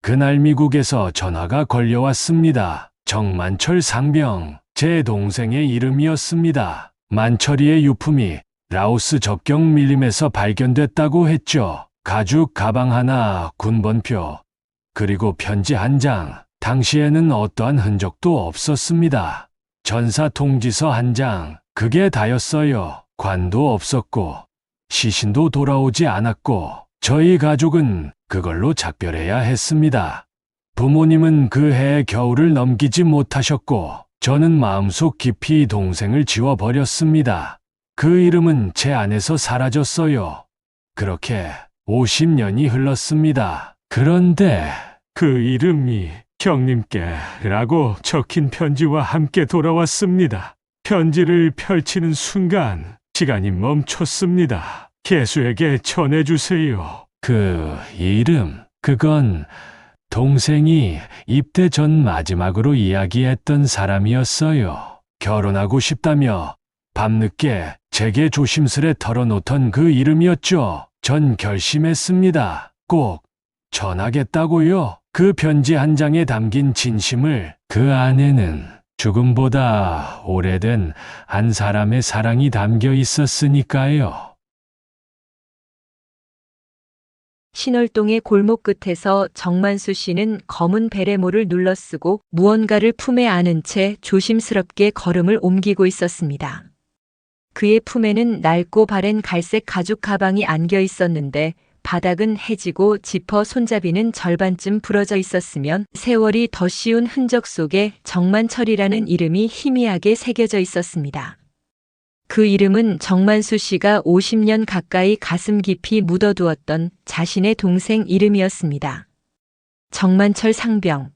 그날 미국에서 전화가 걸려왔습니다. 정만철 상병, 제 동생의 이름이었습니다. 만철이의 유품이 라오스 접경 밀림에서 발견됐다고 했죠. 가죽 가방 하나, 군번표, 그리고 편지 한 장. 당시에는 어떠한 흔적도 없었습니다. 전사 통지서 한 장, 그게 다였어요. 관도 없었고 시신도 돌아오지 않았고 저희 가족은 그걸로 작별해야 했습니다. 부모님은 그 해의 겨울을 넘기지 못하셨고 저는 마음속 깊이 동생을 지워버렸습니다. 그 이름은 제 안에서 사라졌어요. 그렇게 50년이 흘렀습니다. 그런데 그 이름이 형님께라고 적힌 편지와 함께 돌아왔습니다. 편지를 펼치는 순간 시간이 멈췄습니다. 개수에게 전해주세요. 그 이름, 그건 동생이 입대 전 마지막으로 이야기했던 사람이었어요. 결혼하고 싶다며 밤늦게 제게 조심스레 털어놓던 그 이름이었죠. 전 결심했습니다. 꼭 전하겠다고요. 그 편지 한 장에 담긴 진심을. 그 안에는 죽음보다 오래된 한 사람의 사랑이 담겨 있었으니까요. 신월동의 골목 끝에서 정만수 씨는 검은 베레모를 눌러쓰고 무언가를 품에 안은 채 조심스럽게 걸음을 옮기고 있었습니다. 그의 품에는 낡고 바랜 갈색 가죽 가방이 안겨 있었는데 바닥은 해지고 지퍼 손잡이는 절반쯤 부러져 있었으면 세월이 덧씌운 흔적 속에 정만철이라는 이름이 희미하게 새겨져 있었습니다. 그 이름은 정만수 씨가 50년 가까이 가슴 깊이 묻어두었던 자신의 동생 이름이었습니다. 정만철 상병.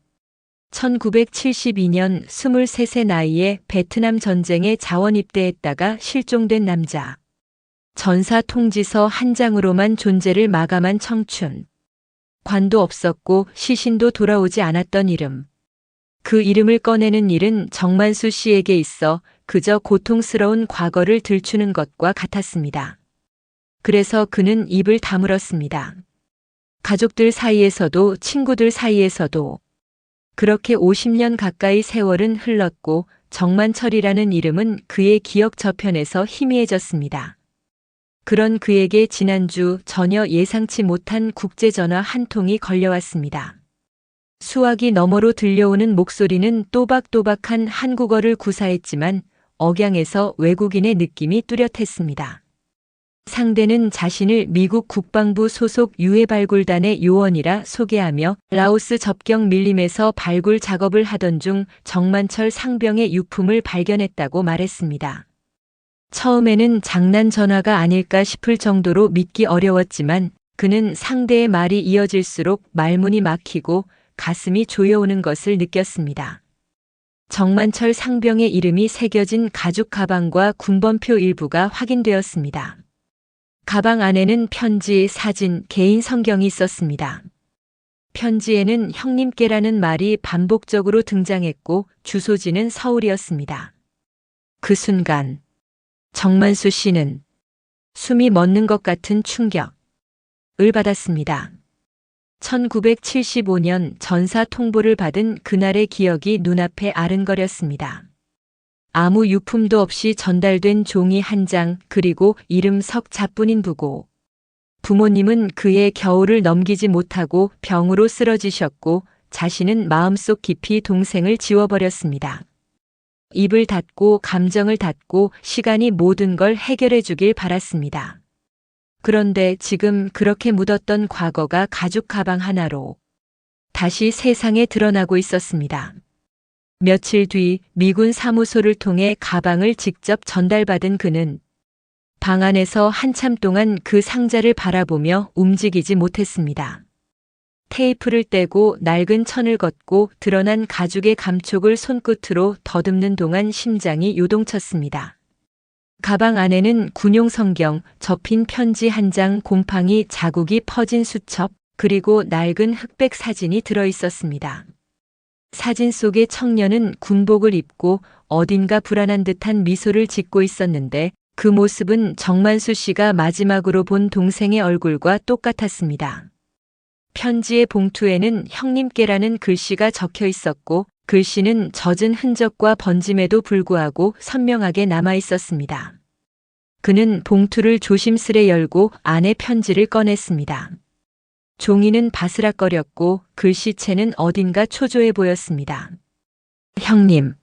1972년 23세 나이에 베트남 전쟁에 자원 입대했다가 실종된 남자. 전사 통지서 한 장으로만 존재를 마감한 청춘. 관도 없었고 시신도 돌아오지 않았던 이름. 그 이름을 꺼내는 일은 정만수 씨에게 있어 그저 고통스러운 과거를 들추는 것과 같았습니다. 그래서 그는 입을 다물었습니다. 가족들 사이에서도 친구들 사이에서도. 그렇게 50년 가까이 세월은 흘렀고 정만철이라는 이름은 그의 기억 저편에서 희미해졌습니다. 그런 그에게 지난주 전혀 예상치 못한 국제전화 한 통이 걸려왔습니다. 수화기 너머로 들려오는 목소리는 또박또박한 한국어를 구사했지만 억양에서 외국인의 느낌이 뚜렷했습니다. 상대는 자신을 미국 국방부 소속 유해발굴단의 요원이라 소개하며 라오스 접경 밀림에서 발굴 작업을 하던 중 정만철 상병의 유품을 발견했다고 말했습니다. 처음에는 장난 전화가 아닐까 싶을 정도로 믿기 어려웠지만 그는 상대의 말이 이어질수록 말문이 막히고 가슴이 조여오는 것을 느꼈습니다. 정만철 상병의 이름이 새겨진 가죽 가방과 군번표 일부가 확인되었습니다. 가방 안에는 편지, 사진, 개인 성경이 있었습니다. 편지에는 형님께라는 말이 반복적으로 등장했고 주소지는 서울이었습니다. 그 순간 정만수 씨는 숨이 멎는 것 같은 충격을 받았습니다. 1975년 전사 통보를 받은 그날의 기억이 눈앞에 아른거렸습니다. 아무 유품도 없이 전달된 종이 한 장, 그리고 이름 석자뿐인 부고. 부모님은 그의 겨울을 넘기지 못하고 병으로 쓰러지셨고 자신은 마음속 깊이 동생을 지워버렸습니다. 입을 닫고 감정을 닫고 시간이 모든 걸 해결해 주길 바랐습니다. 그런데 지금 그렇게 묻었던 과거가 가죽 가방 하나로 다시 세상에 드러나고 있었습니다. 며칠 뒤 미군 사무소를 통해 가방을 직접 전달받은 그는 방 안에서 한참 동안 그 상자를 바라보며 움직이지 못했습니다. 테이프를 떼고 낡은 천을 걷고 드러난 가죽의 감촉을 손끝으로 더듬는 동안 심장이 요동쳤습니다. 가방 안에는 군용 성경, 접힌 편지 한 장, 곰팡이 자국이 퍼진 수첩, 그리고 낡은 흑백 사진이 들어 있었습니다. 사진 속의 청년은 군복을 입고 어딘가 불안한 듯한 미소를 짓고 있었는데 그 모습은 정만수 씨가 마지막으로 본 동생의 얼굴과 똑같았습니다. 편지의 봉투에는 형님께라는 글씨가 적혀 있었고 글씨는 젖은 흔적과 번짐에도 불구하고 선명하게 남아 있었습니다. 그는 봉투를 조심스레 열고 안에 편지를 꺼냈습니다. 종이는 바스락거렸고 글씨체는 어딘가 초조해 보였습니다. 형님,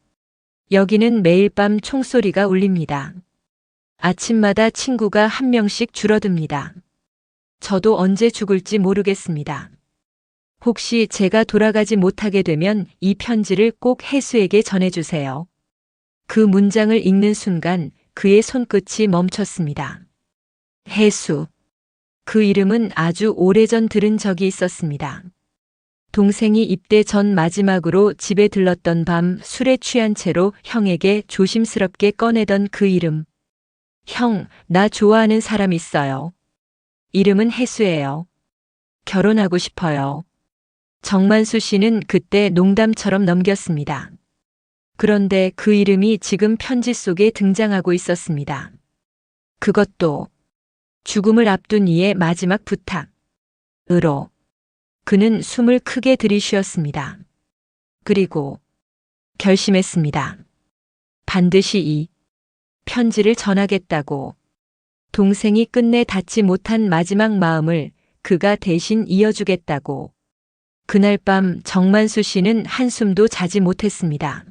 여기는 매일 밤 총소리가 울립니다. 아침마다 친구가 한 명씩 줄어듭니다. 저도 언제 죽을지 모르겠습니다. 혹시 제가 돌아가지 못하게 되면 이 편지를 꼭 혜수에게 전해주세요. 그 문장을 읽는 순간 그의 손끝이 멈췄습니다. 혜수. 그 이름은 아주 오래전 들은 적이 있었습니다. 동생이 입대 전 마지막으로 집에 들렀던 밤 술에 취한 채로 형에게 조심스럽게 꺼내던 그 이름. 형, 나 좋아하는 사람 있어요. 이름은 혜수예요. 결혼하고 싶어요. 정만수 씨는 그때 농담처럼 넘겼습니다. 그런데 그 이름이 지금 편지 속에 등장하고 있었습니다. 그것도 죽음을 앞둔 이의 마지막 부탁으로. 그는 숨을 크게 들이쉬었습니다. 그리고 결심했습니다. 반드시 이 편지를 전하겠다고. 동생이 끝내 닿지 못한 마지막 마음을 그가 대신 이어주겠다고. 그날 밤 정만수 씨는 한숨도 자지 못했습니다.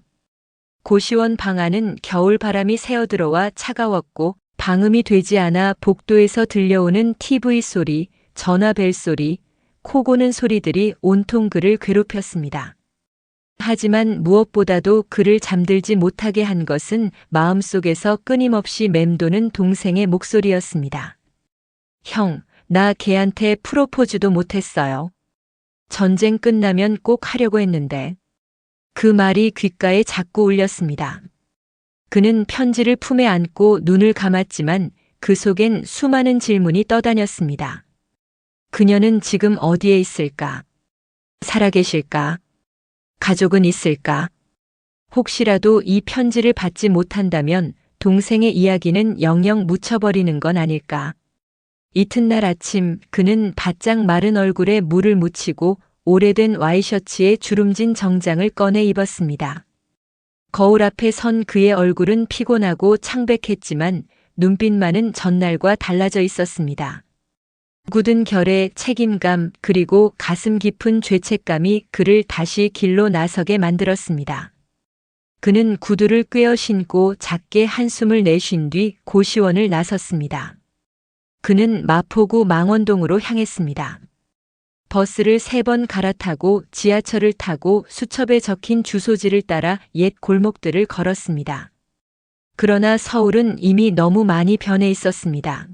고시원 방 안은 겨울 바람이 새어들어와 차가웠고 방음이 되지 않아 복도에서 들려오는 TV 소리, 전화벨 소리, 코 고는 소리들이 온통 그를 괴롭혔습니다. 하지만 무엇보다도 그를 잠들지 못하게 한 것은 마음속에서 끊임없이 맴도는 동생의 목소리였습니다. 형, 나 걔한테 프로포즈도 못했어요. 전쟁 끝나면 꼭 하려고 했는데. 그 말이 귓가에 자꾸 울렸습니다. 그는 편지를 품에 안고 눈을 감았지만 그 속엔 수많은 질문이 떠다녔습니다. 그녀는 지금 어디에 있을까? 살아계실까? 가족은 있을까? 혹시라도 이 편지를 받지 못한다면 동생의 이야기는 영영 묻혀버리는 건 아닐까? 이튿날 아침 그는 바짝 마른 얼굴에 물을 묻히고 오래된 와이셔츠에 주름진 정장을 꺼내 입었습니다. 거울 앞에 선 그의 얼굴은 피곤하고 창백했지만 눈빛만은 전날과 달라져 있었습니다. 굳은 결의 책임감 그리고 가슴 깊은 죄책감이 그를 다시 길로 나서게 만들었습니다. 그는 구두를 꿰어 신고 작게 한숨을 내쉰 뒤 고시원을 나섰습니다. 그는 마포구 망원동으로 향했습니다. 버스를 3번 갈아타고 지하철을 타고 수첩에 적힌 주소지를 따라 옛 골목들을 걸었습니다. 그러나 서울은 이미 너무 많이 변해 있었습니다.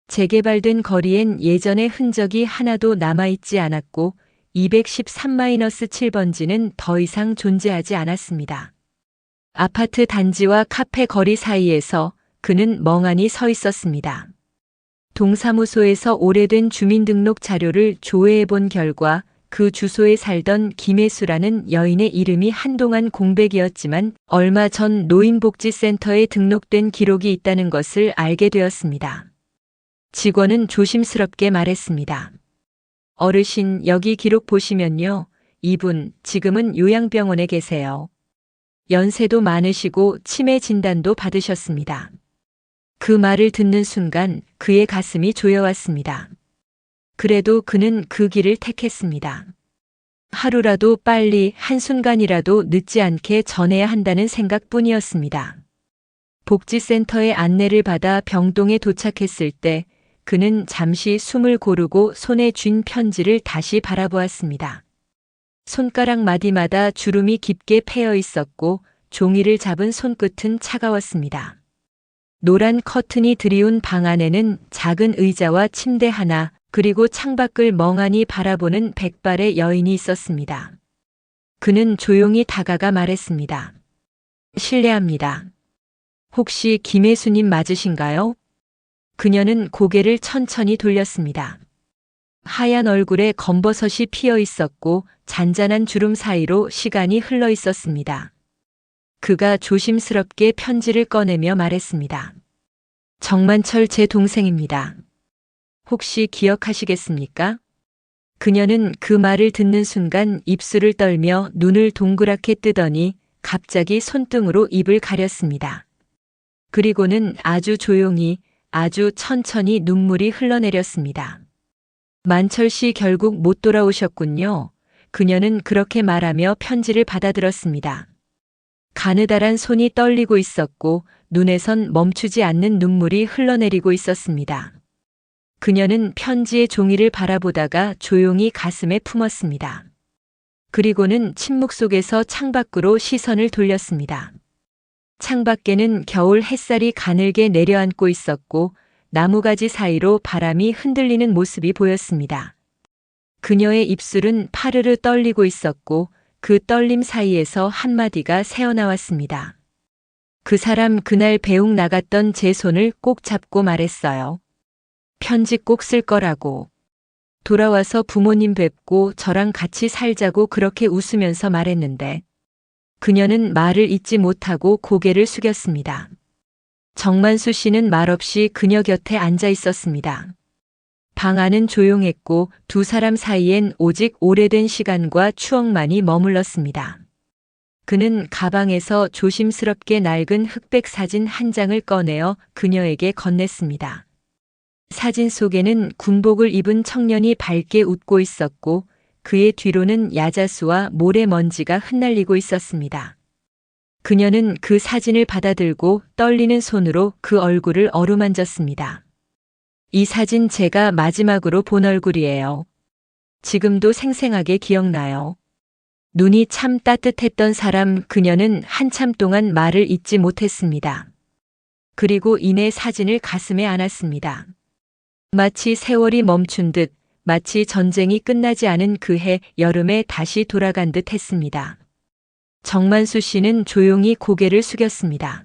재개발된 거리엔 예전의 흔적이 하나도 남아있지 않았고 213-7번지는 더 이상 존재하지 않았습니다. 아파트 단지와 카페 거리 사이에서 그는 멍하니 서 있었습니다. 동사무소에서 오래된 주민등록 자료를 조회해 본 결과 그 주소에 살던 김혜수라는 여인의 이름이 한동안 공백이었지만 얼마 전 노인복지센터에 등록된 기록이 있다는 것을 알게 되었습니다. 직원은 조심스럽게 말했습니다. 어르신, 여기 기록 보시면요. 이분 지금은 요양병원에 계세요. 연세도 많으시고 치매 진단도 받으셨습니다. 그 말을 듣는 순간 그의 가슴이 조여왔습니다. 그래도 그는 그 길을 택했습니다. 하루라도 빨리, 한순간이라도 늦지 않게 전해야 한다는 생각뿐이었습니다. 복지센터의 안내를 받아 병동에 도착했을 때 그는 잠시 숨을 고르고 손에 쥔 편지를 다시 바라보았습니다. 손가락 마디마다 주름이 깊게 패여 있었고 종이를 잡은 손끝은 차가웠습니다. 노란 커튼이 드리운 방 안에는 작은 의자와 침대 하나, 그리고 창밖을 멍하니 바라보는 백발의 여인이 있었습니다. 그는 조용히 다가가 말했습니다. 실례합니다. 혹시 김혜수님 맞으신가요? 그녀는 고개를 천천히 돌렸습니다. 하얀 얼굴에 검버섯이 피어 있었고 잔잔한 주름 사이로 시간이 흘러 있었습니다. 그가 조심스럽게 편지를 꺼내며 말했습니다. 정만철 제 동생입니다. 혹시 기억하시겠습니까? 그녀는 그 말을 듣는 순간 입술을 떨며 눈을 동그랗게 뜨더니 갑자기 손등으로 입을 가렸습니다. 그리고는 아주 조용히, 아주 천천히 눈물이 흘러내렸습니다. 만철 씨 결국 못 돌아오셨군요. 그녀는 그렇게 말하며 편지를 받아들었습니다. 가느다란 손이 떨리고 있었고 눈에선 멈추지 않는 눈물이 흘러내리고 있었습니다. 그녀는 편지의 종이를 바라보다가 조용히 가슴에 품었습니다. 그리고는 침묵 속에서 창밖으로 시선을 돌렸습니다. 창밖에는 겨울 햇살이 가늘게 내려앉고 있었고 나무가지 사이로 바람이 흔들리는 모습이 보였습니다. 그녀의 입술은 파르르 떨리고 있었고 그 떨림 사이에서 한마디가 새어나왔습니다. 그 사람 그날 배웅 나갔던 제 손을 꼭 잡고 말했어요. 편지 꼭 쓸 거라고. 돌아와서 부모님 뵙고 저랑 같이 살자고 그렇게 웃으면서 말했는데 그녀는 말을 잇지 못하고 고개를 숙였습니다. 정만수 씨는 말없이 그녀 곁에 앉아 있었습니다. 방 안은 조용했고 두 사람 사이엔 오직 오래된 시간과 추억만이 머물렀습니다. 그는 가방에서 조심스럽게 낡은 흑백 사진 한 장을 꺼내어 그녀에게 건넸습니다. 사진 속에는 군복을 입은 청년이 밝게 웃고 있었고 그의 뒤로는 야자수와 모래먼지가 흩날리고 있었습니다. 그녀는 그 사진을 받아들고 떨리는 손으로 그 얼굴을 어루만졌습니다. 이 사진 제가 마지막으로 본 얼굴이에요. 지금도 생생하게 기억나요. 눈이 참 따뜻했던 사람. 그녀는 한참 동안 말을 잇지 못했습니다. 그리고 이내 사진을 가슴에 안았습니다. 마치 세월이 멈춘 듯, 마치 전쟁이 끝나지 않은 그 해 여름에 다시 돌아간 듯 했습니다. 정만수 씨는 조용히 고개를 숙였습니다.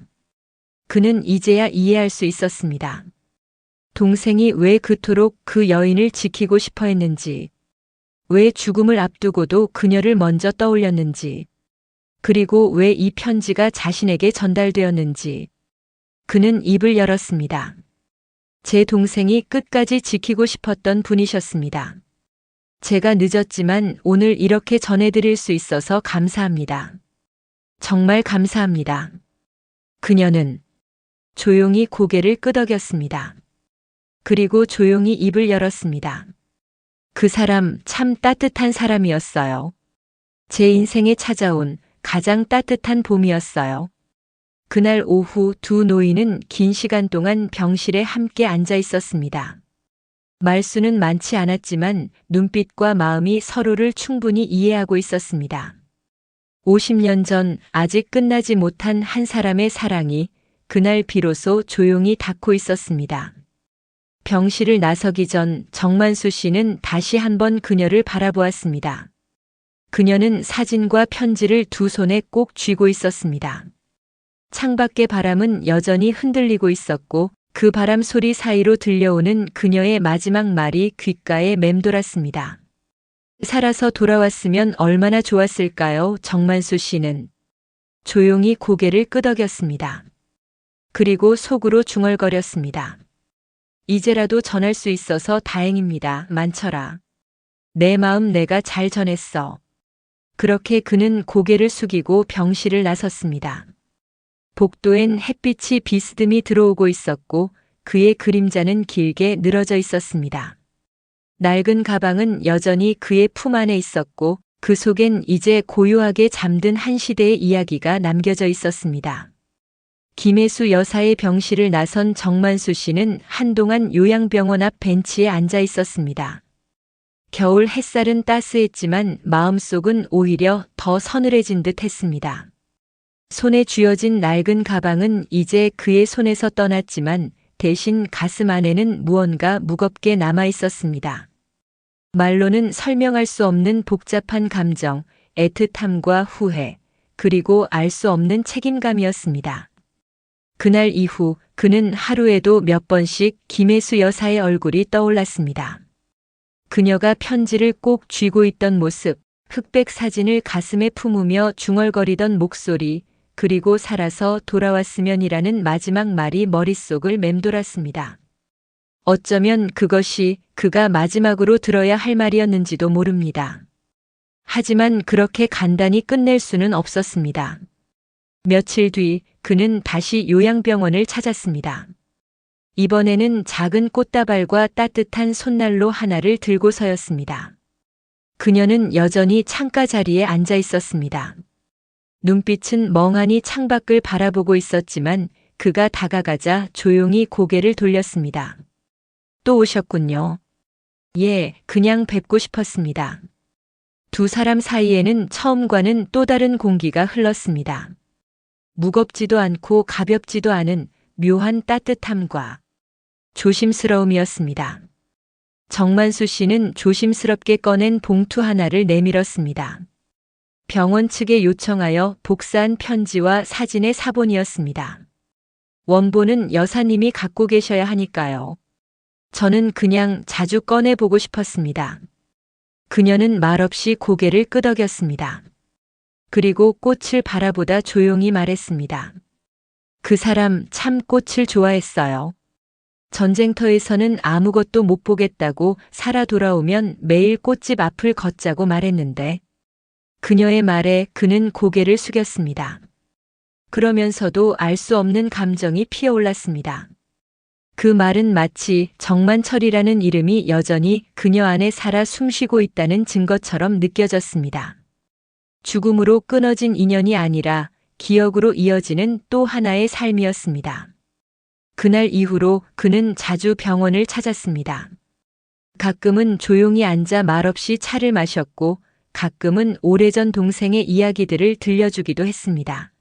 그는 이제야 이해할 수 있었습니다. 동생이 왜 그토록 그 여인을 지키고 싶어 했는지, 왜 죽음을 앞두고도 그녀를 먼저 떠올렸는지, 그리고 왜 이 편지가 자신에게 전달되었는지. 그는 입을 열었습니다. 제 동생이 끝까지 지키고 싶었던 분이셨습니다. 제가 늦었지만 오늘 이렇게 전해드릴 수 있어서 감사합니다. 정말 감사합니다. 그녀는 조용히 고개를 끄덕였습니다. 그리고 조용히 입을 열었습니다. 그 사람 참 따뜻한 사람이었어요. 제 인생에 찾아온 가장 따뜻한 봄이었어요. 그날 오후 두 노인은 긴 시간 동안 병실에 함께 앉아 있었습니다. 말수는 많지 않았지만 눈빛과 마음이 서로를 충분히 이해하고 있었습니다. 50년 전 아직 끝나지 못한 한 사람의 사랑이 그날 비로소 조용히 닿고 있었습니다. 병실을 나서기 전 정만수 씨는 다시 한번 그녀를 바라보았습니다. 그녀는 사진과 편지를 두 손에 꼭 쥐고 있었습니다. 창밖의 바람은 여전히 흔들리고 있었고 그 바람 소리 사이로 들려오는 그녀의 마지막 말이 귓가에 맴돌았습니다. 살아서 돌아왔으면 얼마나 좋았을까요? 정만수 씨는 조용히 고개를 끄덕였습니다. 그리고 속으로 중얼거렸습니다. 이제라도 전할 수 있어서 다행입니다. 만철아. 내 마음 내가 잘 전했어. 그렇게 그는 고개를 숙이고 병실을 나섰습니다. 복도엔 햇빛이 비스듬히 들어오고 있었고 그의 그림자는 길게 늘어져 있었습니다. 낡은 가방은 여전히 그의 품 안에 있었고 그 속엔 이제 고요하게 잠든 한 시대의 이야기가 남겨져 있었습니다. 김혜수 여사의 병실을 나선 정만수 씨는 한동안 요양병원 앞 벤치에 앉아 있었습니다. 겨울 햇살은 따스했지만 마음속은 오히려 더 서늘해진 듯 했습니다. 손에 쥐어진 낡은 가방은 이제 그의 손에서 떠났지만 대신 가슴 안에는 무언가 무겁게 남아 있었습니다. 말로는 설명할 수 없는 복잡한 감정, 애틋함과 후회, 그리고 알 수 없는 책임감이었습니다. 그날 이후 그는 하루에도 몇 번씩 김혜수 여사의 얼굴이 떠올랐습니다. 그녀가 편지를 꼭 쥐고 있던 모습, 흑백 사진을 가슴에 품으며 중얼거리던 목소리, 그리고 살아서 돌아왔으면이라는 마지막 말이 머릿속을 맴돌았습니다. 어쩌면 그것이 그가 마지막으로 들어야 할 말이었는지도 모릅니다. 하지만 그렇게 간단히 끝낼 수는 없었습니다. 며칠 뒤 그는 다시 요양병원을 찾았습니다. 이번에는 작은 꽃다발과 따뜻한 손난로 하나를 들고서였습니다. 그녀는 여전히 창가 자리에 앉아 있었습니다. 눈빛은 멍하니 창밖을 바라보고 있었지만 그가 다가가자 조용히 고개를 돌렸습니다. 또 오셨군요. 예, 그냥 뵙고 싶었습니다. 두 사람 사이에는 처음과는 또 다른 공기가 흘렀습니다. 무겁지도 않고 가볍지도 않은 묘한 따뜻함과 조심스러움이었습니다. 정만수 씨는 조심스럽게 꺼낸 봉투 하나를 내밀었습니다. 병원 측에 요청하여 복사한 편지와 사진의 사본이었습니다. 원본은 여사님이 갖고 계셔야 하니까요. 저는 그냥 자주 꺼내보고 싶었습니다. 그녀는 말없이 고개를 끄덕였습니다. 그리고 꽃을 바라보다 조용히 말했습니다. 그 사람 참 꽃을 좋아했어요. 전쟁터에서는 아무것도 못 보겠다고 살아 돌아오면 매일 꽃집 앞을 걷자고 말했는데 그녀의 말에 그는 고개를 숙였습니다. 그러면서도 알 수 없는 감정이 피어올랐습니다. 그 말은 마치 정만철이라는 이름이 여전히 그녀 안에 살아 숨쉬고 있다는 증거처럼 느껴졌습니다. 죽음으로 끊어진 인연이 아니라 기억으로 이어지는 또 하나의 삶이었습니다. 그날 이후로 그는 자주 병원을 찾았습니다. 가끔은 조용히 앉아 말없이 차를 마셨고 가끔은 오래전 동생의 이야기들을 들려주기도 했습니다.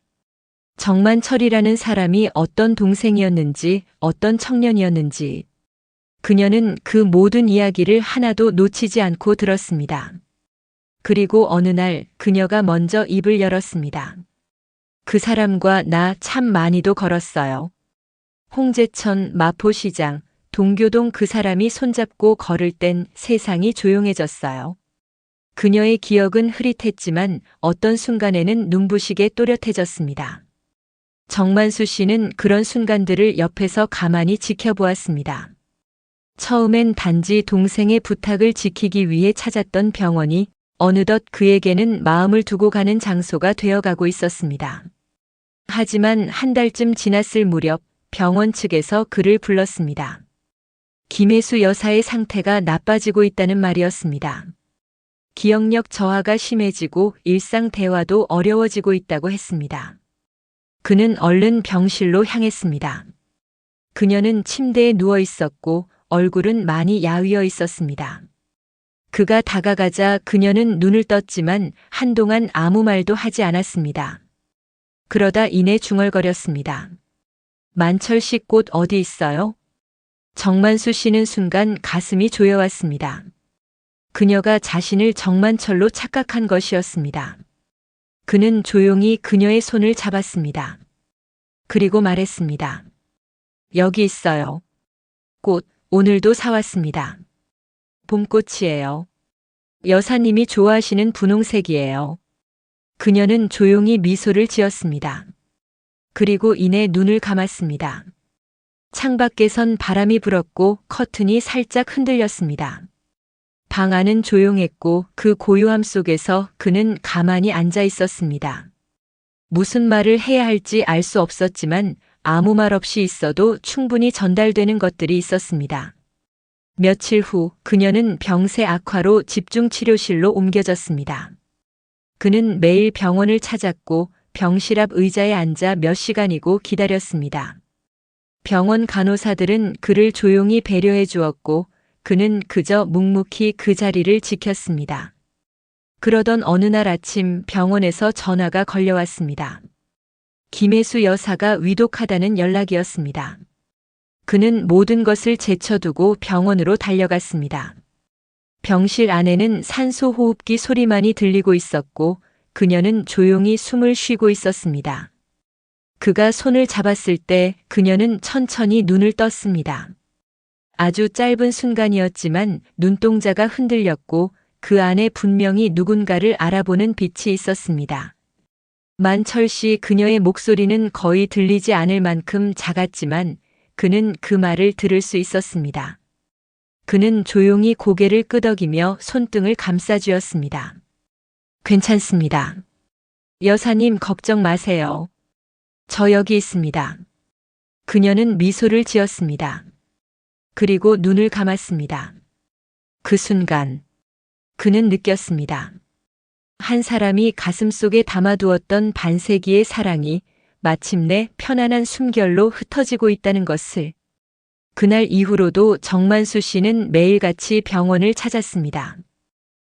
정만철이라는 사람이 어떤 동생이었는지, 어떤 청년이었는지, 그녀는 그 모든 이야기를 하나도 놓치지 않고 들었습니다. 그리고 어느 날 그녀가 먼저 입을 열었습니다. 그 사람과 나 참 많이도 걸었어요. 홍제천, 마포시장, 동교동 그 사람이 손잡고 걸을 땐 세상이 조용해졌어요. 그녀의 기억은 흐릿했지만 어떤 순간에는 눈부시게 또렷해졌습니다. 정만수 씨는 그런 순간들을 옆에서 가만히 지켜보았습니다. 처음엔 단지 동생의 부탁을 지키기 위해 찾았던 병원이 어느덧 그에게는 마음을 두고 가는 장소가 되어가고 있었습니다. 하지만 한 달쯤 지났을 무렵 병원 측에서 그를 불렀습니다. 김혜수 여사의 상태가 나빠지고 있다는 말이었습니다. 기억력 저하가 심해지고 일상 대화도 어려워지고 있다고 했습니다. 그는 얼른 병실로 향했습니다. 그녀는 침대에 누워 있었고 얼굴은 많이 야위어 있었습니다. 그가 다가가자 그녀는 눈을 떴지만 한동안 아무 말도 하지 않았습니다. 그러다 이내 중얼거렸습니다. 만철 씨 꽃 어디 있어요? 정만수 씨는 순간 가슴이 조여왔습니다. 그녀가 자신을 정만철로 착각한 것이었습니다. 그는 조용히 그녀의 손을 잡았습니다. 그리고 말했습니다. 여기 있어요. 꽃, 오늘도 사왔습니다. 봄꽃이에요. 여사님이 좋아하시는 분홍색이에요. 그녀는 조용히 미소를 지었습니다. 그리고 이내 눈을 감았습니다. 창밖에선 바람이 불었고 커튼이 살짝 흔들렸습니다. 방 안은 조용했고 그 고요함 속에서 그는 가만히 앉아 있었습니다. 무슨 말을 해야 할지 알 수 없었지만 아무 말 없이 있어도 충분히 전달되는 것들이 있었습니다. 며칠 후 그녀는 병세 악화로 집중치료실로 옮겨졌습니다. 그는 매일 병원을 찾았고 병실 앞 의자에 앉아 몇 시간이고 기다렸습니다. 병원 간호사들은 그를 조용히 배려해 주었고 그는 그저 묵묵히 그 자리를 지켰습니다. 그러던 어느 날 아침 병원에서 전화가 걸려왔습니다. 김혜수 여사가 위독하다는 연락이었습니다. 그는 모든 것을 제쳐두고 병원으로 달려갔습니다. 병실 안에는 산소 호흡기 소리만이 들리고 있었고 그녀는 조용히 숨을 쉬고 있었습니다. 그가 손을 잡았을 때 그녀는 천천히 눈을 떴습니다. 아주 짧은 순간이었지만 눈동자가 흔들렸고 그 안에 분명히 누군가를 알아보는 빛이 있었습니다. 만철 씨 그녀의 목소리는 거의 들리지 않을 만큼 작았지만 그는 그 말을 들을 수 있었습니다. 그는 조용히 고개를 끄덕이며 손등을 감싸쥐었습니다. 괜찮습니다. 여사님 걱정 마세요. 저 여기 있습니다. 그녀는 미소를 지었습니다. 그리고 눈을 감았습니다. 그 순간 그는 느꼈습니다. 한 사람이 가슴속에 담아두었던 반세기의 사랑이 마침내 편안한 숨결로 흩어지고 있다는 것을. 그날 이후로도 정만수 씨는 매일같이 병원을 찾았습니다.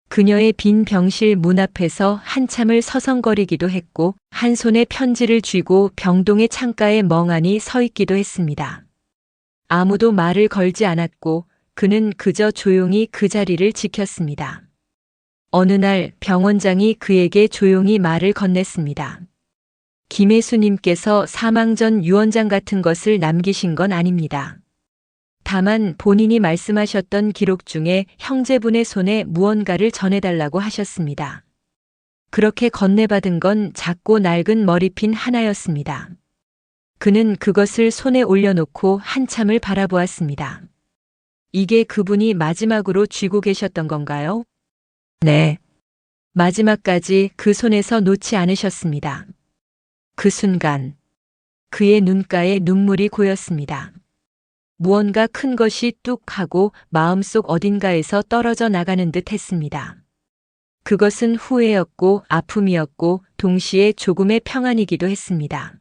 그녀의 빈 병실 문 앞에서 한참을 서성거리기도 했고 한 손에 편지를 쥐고 병동의 창가에 멍하니 서 있기도 했습니다. 아무도 말을 걸지 않았고 그는 그저 조용히 그 자리를 지켰습니다. 어느 날 병원장이 그에게 조용히 말을 건넸습니다. 김혜수님께서 사망 전 유언장 같은 것을 남기신 건 아닙니다. 다만 본인이 말씀하셨던 기록 중에 형제분의 손에 무언가를 전해달라고 하셨습니다. 그렇게 건네받은 건 작고 낡은 머리핀 하나였습니다. 그는 그것을 손에 올려놓고 한참을 바라보았습니다. 이게 그분이 마지막으로 쥐고 계셨던 건가요? 네. 마지막까지 그 손에서 놓지 않으셨습니다. 그 순간 그의 눈가에 눈물이 고였습니다. 무언가 큰 것이 뚝 하고 마음속 어딘가에서 떨어져 나가는 듯 했습니다. 그것은 후회였고 아픔이었고 동시에 조금의 평안이기도 했습니다.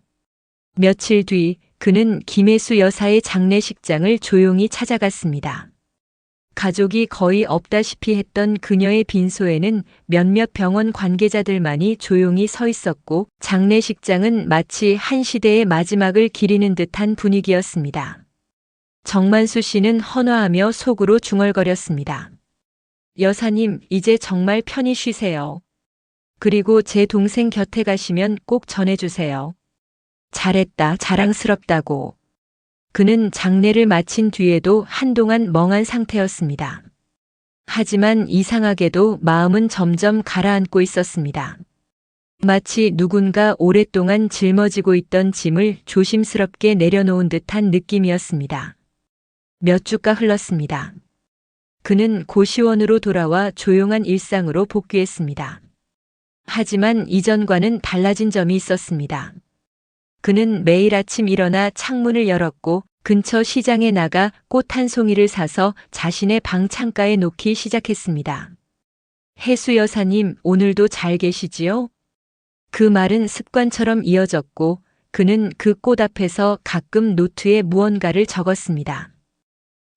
며칠 뒤 그는 김혜수 여사의 장례식장을 조용히 찾아갔습니다. 가족이 거의 없다시피 했던 그녀의 빈소에는 몇몇 병원 관계자들만이 조용히 서 있었고 장례식장은 마치 한 시대의 마지막을 기리는 듯한 분위기였습니다. 정만수 씨는 헌화하며 속으로 중얼거렸습니다. 여사님, 이제 정말 편히 쉬세요. 그리고 제 동생 곁에 가시면 꼭 전해주세요. 잘했다, 자랑스럽다고. 그는 장례를 마친 뒤에도 한동안 멍한 상태였습니다. 하지만 이상하게도 마음은 점점 가라앉고 있었습니다. 마치 누군가 오랫동안 짊어지고 있던 짐을 조심스럽게 내려놓은 듯한 느낌이었습니다. 몇 주가 흘렀습니다. 그는 고시원으로 돌아와 조용한 일상으로 복귀했습니다. 하지만 이전과는 달라진 점이 있었습니다. 그는 매일 아침 일어나 창문을 열었고 근처 시장에 나가 꽃 한 송이를 사서 자신의 방 창가에 놓기 시작했습니다. 혜수 여사님, 오늘도 잘 계시지요? 그 말은 습관처럼 이어졌고 그는 그 꽃 앞에서 가끔 노트에 무언가를 적었습니다.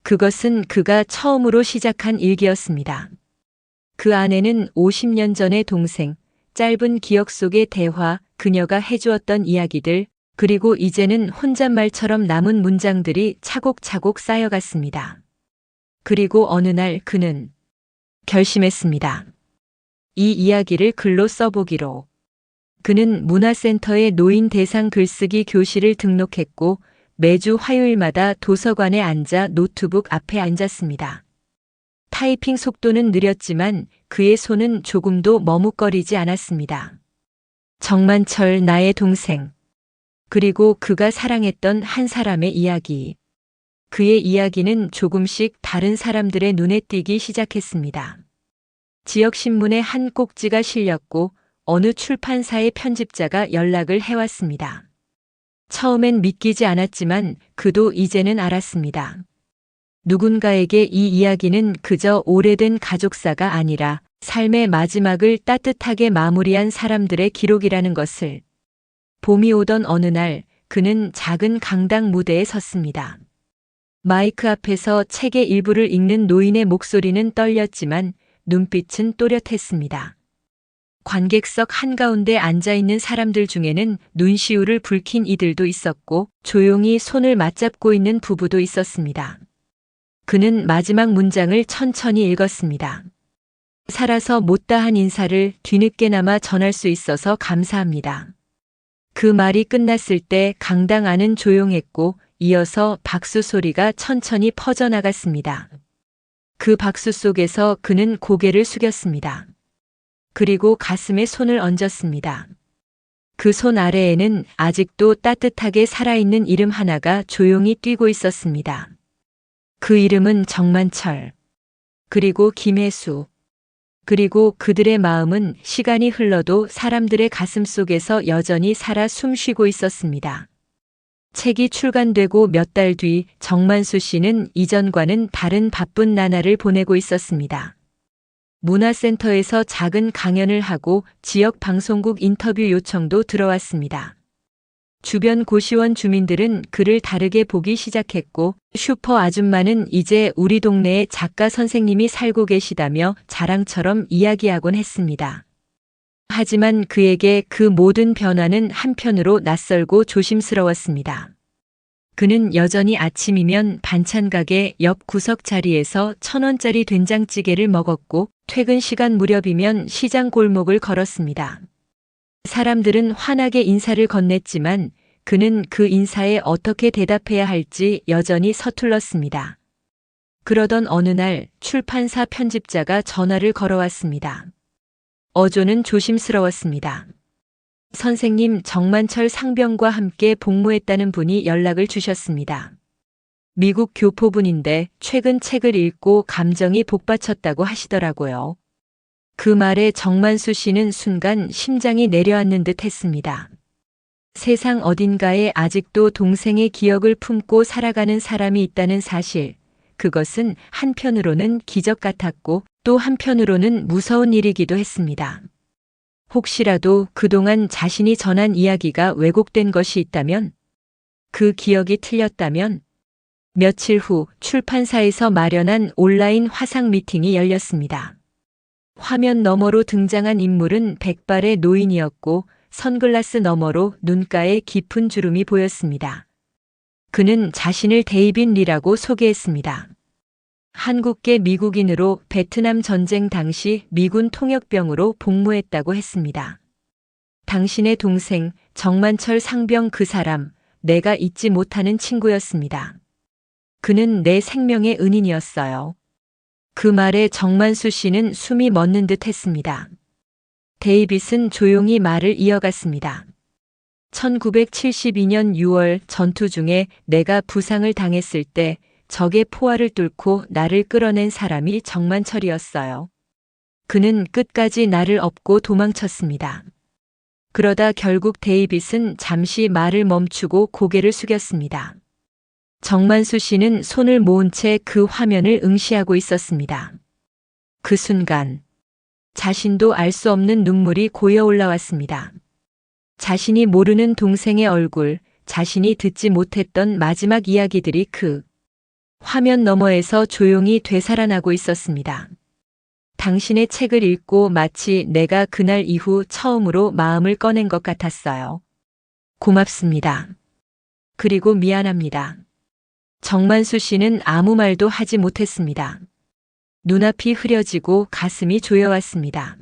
그것은 그가 처음으로 시작한 일기였습니다. 그 안에는 50년 전의 동생, 짧은 기억 속의 대화, 그녀가 해주었던 이야기들, 그리고 이제는 혼잣말처럼 남은 문장들이 차곡차곡 쌓여갔습니다. 그리고 어느 날 그는 결심했습니다. 이 이야기를 글로 써보기로. 그는 문화센터의 노인 대상 글쓰기 교실을 등록했고 매주 화요일마다 도서관에 앉아 노트북 앞에 앉았습니다. 타이핑 속도는 느렸지만 그의 손은 조금도 머뭇거리지 않았습니다. 정만철, 나의 동생. 그리고 그가 사랑했던 한 사람의 이야기. 그의 이야기는 조금씩 다른 사람들의 눈에 띄기 시작했습니다. 지역신문에 한 꼭지가 실렸고 어느 출판사의 편집자가 연락을 해왔습니다. 처음엔 믿기지 않았지만 그도 이제는 알았습니다. 누군가에게 이 이야기는 그저 오래된 가족사가 아니라 삶의 마지막을 따뜻하게 마무리한 사람들의 기록이라는 것을. 봄이 오던 어느 날 그는 작은 강당 무대에 섰습니다. 마이크 앞에서 책의 일부를 읽는 노인의 목소리는 떨렸지만 눈빛은 또렷했습니다. 관객석 한가운데 앉아있는 사람들 중에는 눈시울을 붉힌 이들도 있었고 조용히 손을 맞잡고 있는 부부도 있었습니다. 그는 마지막 문장을 천천히 읽었습니다. 살아서 못다한 인사를 뒤늦게나마 전할 수 있어서 감사합니다. 그 말이 끝났을 때 강당 안은 조용했고 이어서 박수 소리가 천천히 퍼져나갔습니다. 그 박수 속에서 그는 고개를 숙였습니다. 그리고 가슴에 손을 얹었습니다. 그 손 아래에는 아직도 따뜻하게 살아있는 이름 하나가 조용히 뛰고 있었습니다. 그 이름은 정만철. 그리고 김혜수. 그리고 그들의 마음은 시간이 흘러도 사람들의 가슴 속에서 여전히 살아 숨쉬고 있었습니다. 책이 출간되고 몇 달 뒤 정만수 씨는 이전과는 다른 바쁜 나날을 보내고 있었습니다. 문화센터에서 작은 강연을 하고 지역 방송국 인터뷰 요청도 들어왔습니다. 주변 고시원 주민들은 그를 다르게 보기 시작했고 슈퍼 아줌마는 이제 우리 동네에 작가 선생님이 살고 계시다며 자랑처럼 이야기하곤 했습니다. 하지만 그에게 그 모든 변화는 한편으로 낯설고 조심스러웠습니다. 그는 여전히 아침이면 반찬 가게 옆 구석 자리에서 1,000원짜리 된장찌개를 먹었고 퇴근 시간 무렵이면 시장 골목을 걸었습니다. 사람들은 환하게 인사를 건넸지만 그는 그 인사에 어떻게 대답해야 할지 여전히 서툴렀습니다. 그러던 어느 날 출판사 편집자가 전화를 걸어왔습니다. 어조는 조심스러웠습니다. 선생님, 정만철 상병과 함께 복무했다는 분이 연락을 주셨습니다. 미국 교포분인데 최근 책을 읽고 감정이 복받쳤다고 하시더라고요. 그 말에 정만수 씨는 순간 심장이 내려앉는 듯 했습니다. 세상 어딘가에 아직도 동생의 기억을 품고 살아가는 사람이 있다는 사실, 그것은 한편으로는 기적 같았고 또 한편으로는 무서운 일이기도 했습니다. 혹시라도 그동안 자신이 전한 이야기가 왜곡된 것이 있다면, 그 기억이 틀렸다면, 며칠 후 출판사에서 마련한 온라인 화상 미팅이 열렸습니다. 화면 너머로 등장한 인물은 백발의 노인이었고 선글라스 너머로 눈가에 깊은 주름이 보였습니다. 그는 자신을 데이빗 리라고 소개했습니다. 한국계 미국인으로 베트남 전쟁 당시 미군 통역병으로 복무했다고 했습니다. 당신의 동생 정만철 상병 그 사람, 내가 잊지 못하는 친구였습니다. 그는 내 생명의 은인이었어요. 그 말에 정만수 씨는 숨이 멎는 듯 했습니다. 데이빗은 조용히 말을 이어갔습니다. 1972년 6월 전투 중에 내가 부상을 당했을 때 적의 포화를 뚫고 나를 끌어낸 사람이 정만철이었어요. 그는 끝까지 나를 업고 도망쳤습니다. 그러다 결국 데이빗은 잠시 말을 멈추고 고개를 숙였습니다. 정만수 씨는 손을 모은 채 그 화면을 응시하고 있었습니다. 그 순간 자신도 알 수 없는 눈물이 고여 올라왔습니다. 자신이 모르는 동생의 얼굴, 자신이 듣지 못했던 마지막 이야기들이 그 화면 너머에서 조용히 되살아나고 있었습니다. 당신의 책을 읽고 마치 내가 그날 이후 처음으로 마음을 꺼낸 것 같았어요. 고맙습니다. 그리고 미안합니다. 정만수 씨는 아무 말도 하지 못했습니다. 눈앞이 흐려지고 가슴이 조여왔습니다.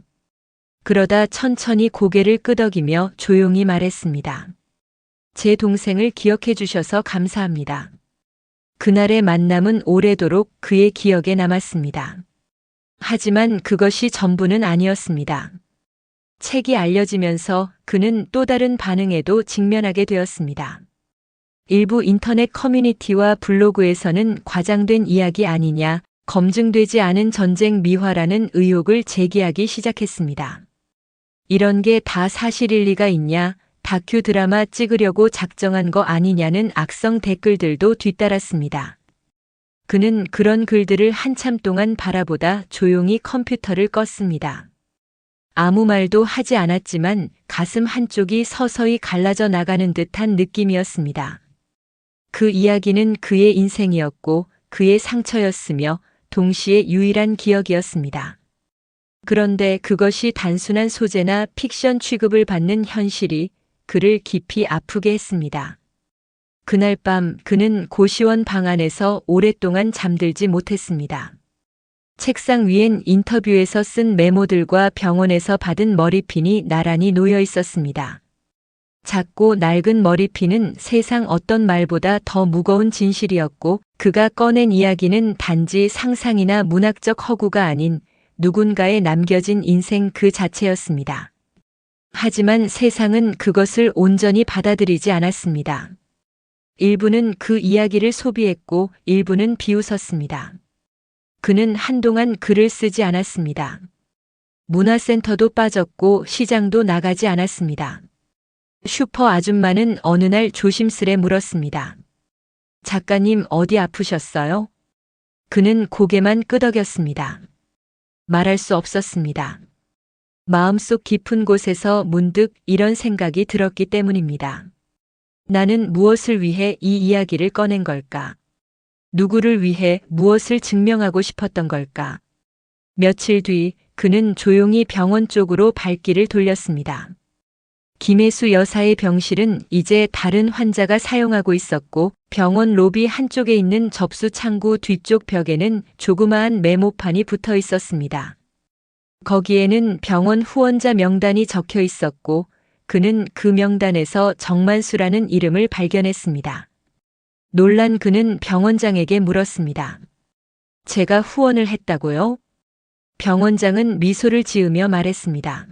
그러다 천천히 고개를 끄덕이며 조용히 말했습니다. 제 동생을 기억해 주셔서 감사합니다. 그날의 만남은 오래도록 그의 기억에 남았습니다. 하지만 그것이 전부는 아니었습니다. 책이 알려지면서 그는 또 다른 반응에도 직면하게 되었습니다. 일부 인터넷 커뮤니티와 블로그에서는 과장된 이야기 아니냐, 검증되지 않은 전쟁 미화라는 의혹을 제기하기 시작했습니다. 이런 게 다 사실일 리가 있냐, 다큐 드라마 찍으려고 작정한 거 아니냐는 악성 댓글들도 뒤따랐습니다. 그는 그런 글들을 한참 동안 바라보다 조용히 컴퓨터를 껐습니다. 아무 말도 하지 않았지만 가슴 한쪽이 서서히 갈라져 나가는 듯한 느낌이었습니다. 그 이야기는 그의 인생이었고 그의 상처였으며 동시에 유일한 기억이었습니다. 그런데 그것이 단순한 소재나 픽션 취급을 받는 현실이 그를 깊이 아프게 했습니다. 그날 밤 그는 고시원 방 안에서 오랫동안 잠들지 못했습니다. 책상 위엔 인터뷰에서 쓴 메모들과 병원에서 받은 머리핀이 나란히 놓여 있었습니다. 작고 낡은 머리핀은 세상 어떤 말보다 더 무거운 진실이었고 그가 꺼낸 이야기는 단지 상상이나 문학적 허구가 아닌 누군가의 남겨진 인생 그 자체였습니다. 하지만 세상은 그것을 온전히 받아들이지 않았습니다. 일부는 그 이야기를 소비했고 일부는 비웃었습니다. 그는 한동안 글을 쓰지 않았습니다. 문화센터도 빠졌고 시장도 나가지 않았습니다. 슈퍼 아줌마는 어느 날 조심스레 물었습니다. 작가님 어디 아프셨어요? 그는 고개만 끄덕였습니다. 말할 수 없었습니다. 마음속 깊은 곳에서 문득 이런 생각이 들었기 때문입니다. 나는 무엇을 위해 이 이야기를 꺼낸 걸까? 누구를 위해 무엇을 증명하고 싶었던 걸까? 며칠 뒤 그는 조용히 병원 쪽으로 발길을 돌렸습니다. 김혜수 여사의 병실은 이제 다른 환자가 사용하고 있었고 병원 로비 한쪽에 있는 접수 창구 뒤쪽 벽에는 조그마한 메모판이 붙어 있었습니다. 거기에는 병원 후원자 명단이 적혀 있었고 그는 그 명단에서 정만수라는 이름을 발견했습니다. 놀란 그는 병원장에게 물었습니다. 제가 후원을 했다고요? 병원장은 미소를 지으며 말했습니다.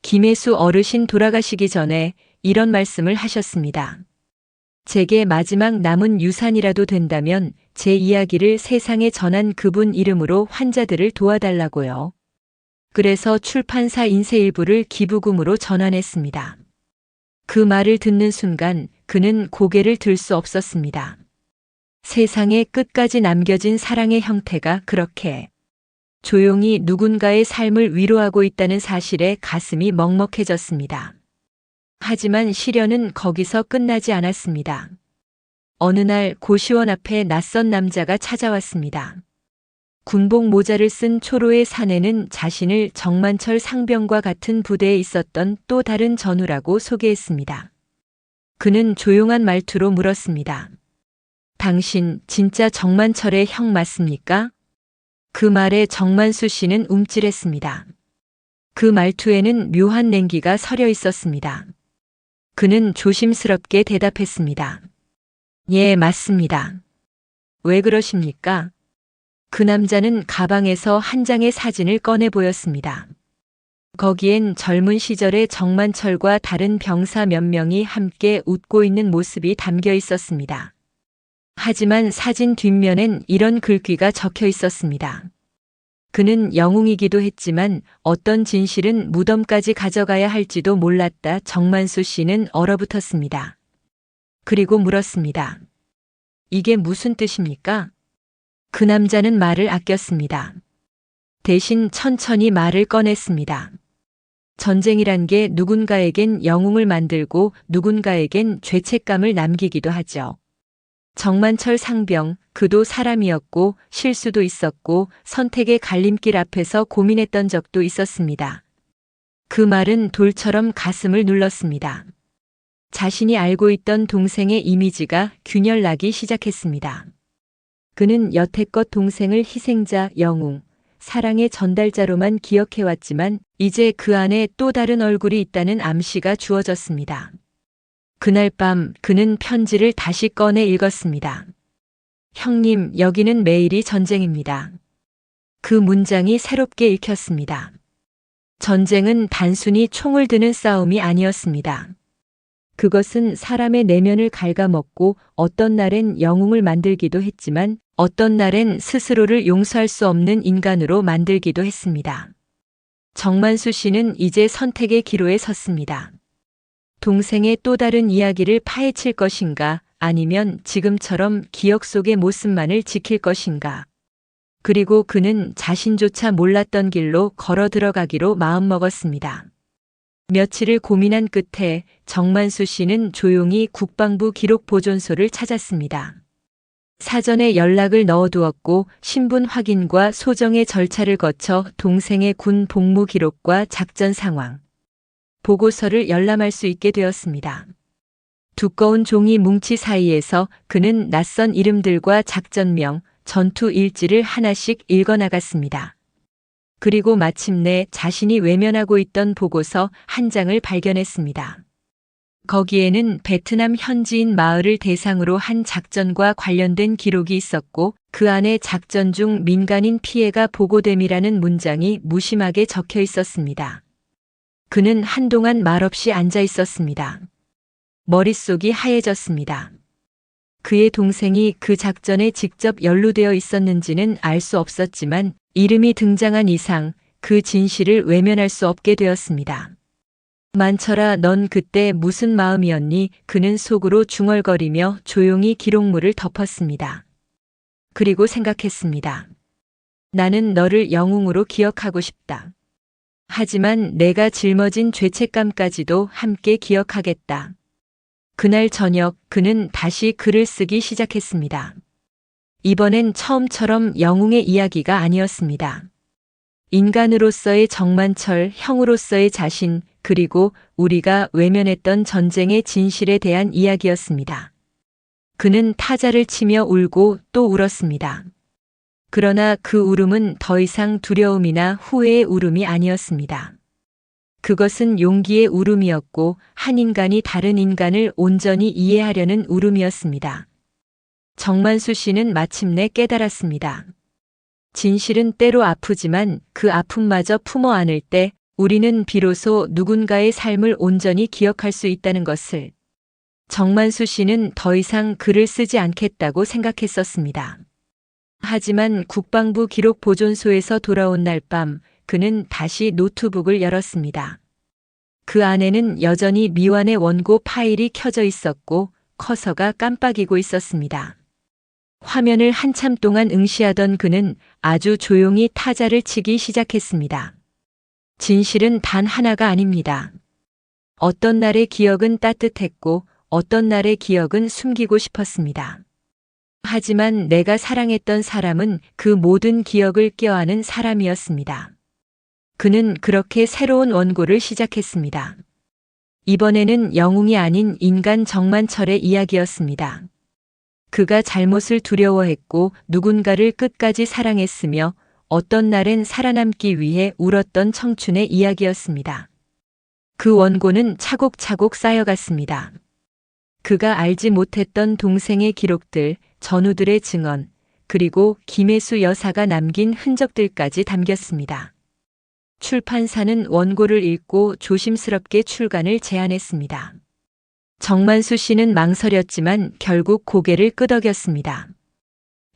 김혜수 어르신 돌아가시기 전에 이런 말씀을 하셨습니다. 제게 마지막 남은 유산이라도 된다면 제 이야기를 세상에 전한 그분 이름으로 환자들을 도와달라고요. 그래서 출판사 인쇄일부를 기부금으로 전환했습니다. 그 말을 듣는 순간 그는 고개를 들 수 없었습니다. 세상의 끝까지 남겨진 사랑의 형태가 그렇게 조용히 누군가의 삶을 위로하고 있다는 사실에 가슴이 먹먹해졌습니다. 하지만 시련은 거기서 끝나지 않았습니다. 어느 날 고시원 앞에 낯선 남자가 찾아왔습니다. 군복 모자를 쓴 초로의 사내는 자신을 정만철 상병과 같은 부대에 있었던 또 다른 전우라고 소개했습니다. 그는 조용한 말투로 물었습니다. 당신 진짜 정만철의 형 맞습니까? 그 말에 정만수 씨는 움찔했습니다. 그 말투에는 묘한 냉기가 서려 있었습니다. 그는 조심스럽게 대답했습니다. 예, 맞습니다. 왜 그러십니까? 그 남자는 가방에서 한 장의 사진을 꺼내 보였습니다. 거기엔 젊은 시절의 정만철과 다른 병사 몇 명이 함께 웃고 있는 모습이 담겨 있었습니다. 하지만 사진 뒷면엔 이런 글귀가 적혀 있었습니다. 그는 영웅이기도 했지만 어떤 진실은 무덤까지 가져가야 할지도 몰랐다. 정만수 씨는 얼어붙었습니다. 그리고 물었습니다. 이게 무슨 뜻입니까? 그 남자는 말을 아꼈습니다. 대신 천천히 말을 꺼냈습니다. 전쟁이란 게 누군가에겐 영웅을 만들고 누군가에겐 죄책감을 남기기도 하죠. 정만철 상병, 그도 사람이었고 실수도 있었고 선택의 갈림길 앞에서 고민했던 적도 있었습니다. 그 말은 돌처럼 가슴을 눌렀습니다. 자신이 알고 있던 동생의 이미지가 균열나기 시작했습니다. 그는 여태껏 동생을 희생자, 영웅, 사랑의 전달자로만 기억해왔지만 이제 그 안에 또 다른 얼굴이 있다는 암시가 주어졌습니다. 그날 밤 그는 편지를 다시 꺼내 읽었습니다. 형님, 여기는 매일이 전쟁입니다. 그 문장이 새롭게 읽혔습니다. 전쟁은 단순히 총을 드는 싸움이 아니었습니다. 그것은 사람의 내면을 갉아먹고 어떤 날엔 영웅을 만들기도 했지만 어떤 날엔 스스로를 용서할 수 없는 인간으로 만들기도 했습니다. 정만수 씨는 이제 선택의 기로에 섰습니다. 동생의 또 다른 이야기를 파헤칠 것인가 아니면 지금처럼 기억 속의 모습만을 지킬 것인가. 그리고 그는 자신조차 몰랐던 길로 걸어 들어가기로 마음먹었습니다. 며칠을 고민한 끝에 정만수 씨는 조용히 국방부 기록 보존소를 찾았습니다. 사전에 연락을 넣어두었고 신분 확인과 소정의 절차를 거쳐 동생의 군 복무 기록과 작전 상황, 보고서를 열람할 수 있게 되었습니다. 두꺼운 종이 뭉치 사이에서 그는 낯선 이름들과 작전명, 전투 일지를 하나씩 읽어나갔습니다. 그리고 마침내 자신이 외면하고 있던 보고서 한 장을 발견했습니다. 거기에는 베트남 현지인 마을을 대상으로 한 작전과 관련된 기록이 있었고 그 안에 작전 중 민간인 피해가 보고됨이라는 문장이 무심하게 적혀 있었습니다. 그는 한동안 말없이 앉아 있었습니다. 머릿속이 하얘졌습니다. 그의 동생이 그 작전에 직접 연루되어 있었는지는 알 수 없었지만 이름이 등장한 이상 그 진실을 외면할 수 없게 되었습니다. 만철아, 넌 그때 무슨 마음이었니? 그는 속으로 중얼거리며 조용히 기록물을 덮었습니다. 그리고 생각했습니다. 나는 너를 영웅으로 기억하고 싶다. 하지만 내가 짊어진 죄책감까지도 함께 기억하겠다. 그날 저녁 그는 다시 글을 쓰기 시작했습니다. 이번엔 처음처럼 영웅의 이야기가 아니었습니다. 인간으로서의 정만철, 형으로서의 자신, 그리고 우리가 외면했던 전쟁의 진실에 대한 이야기였습니다. 그는 타자를 치며 울고 또 울었습니다. 그러나 그 울음은 더 이상 두려움이나 후회의 울음이 아니었습니다. 그것은 용기의 울음이었고 한 인간이 다른 인간을 온전히 이해하려는 울음이었습니다. 정만수 씨는 마침내 깨달았습니다. 진실은 때로 아프지만 그 아픔마저 품어 안을 때 우리는 비로소 누군가의 삶을 온전히 기억할 수 있다는 것을. 정만수 씨는 더 이상 글을 쓰지 않겠다고 생각했었습니다. 하지만 국방부 기록 보존소에서 돌아온 날 밤 그는 다시 노트북을 열었습니다. 그 안에는 여전히 미완의 원고 파일이 켜져 있었고 커서가 깜빡이고 있었습니다. 화면을 한참 동안 응시하던 그는 아주 조용히 타자를 치기 시작했습니다. 진실은 단 하나가 아닙니다. 어떤 날의 기억은 따뜻했고 어떤 날의 기억은 숨기고 싶었습니다. 하지만 내가 사랑했던 사람은 그 모든 기억을 껴안은 사람이었습니다. 그는 그렇게 새로운 원고를 시작했습니다. 이번에는 영웅이 아닌 인간 정만철의 이야기였습니다. 그가 잘못을 두려워했고 누군가를 끝까지 사랑했으며 어떤 날엔 살아남기 위해 울었던 청춘의 이야기였습니다. 그 원고는 차곡차곡 쌓여갔습니다. 그가 알지 못했던 동생의 기록들, 전우들의 증언, 그리고 김혜수 여사가 남긴 흔적들까지 담겼습니다. 출판사는 원고를 읽고 조심스럽게 출간을 제안했습니다. 정만수 씨는 망설였지만 결국 고개를 끄덕였습니다.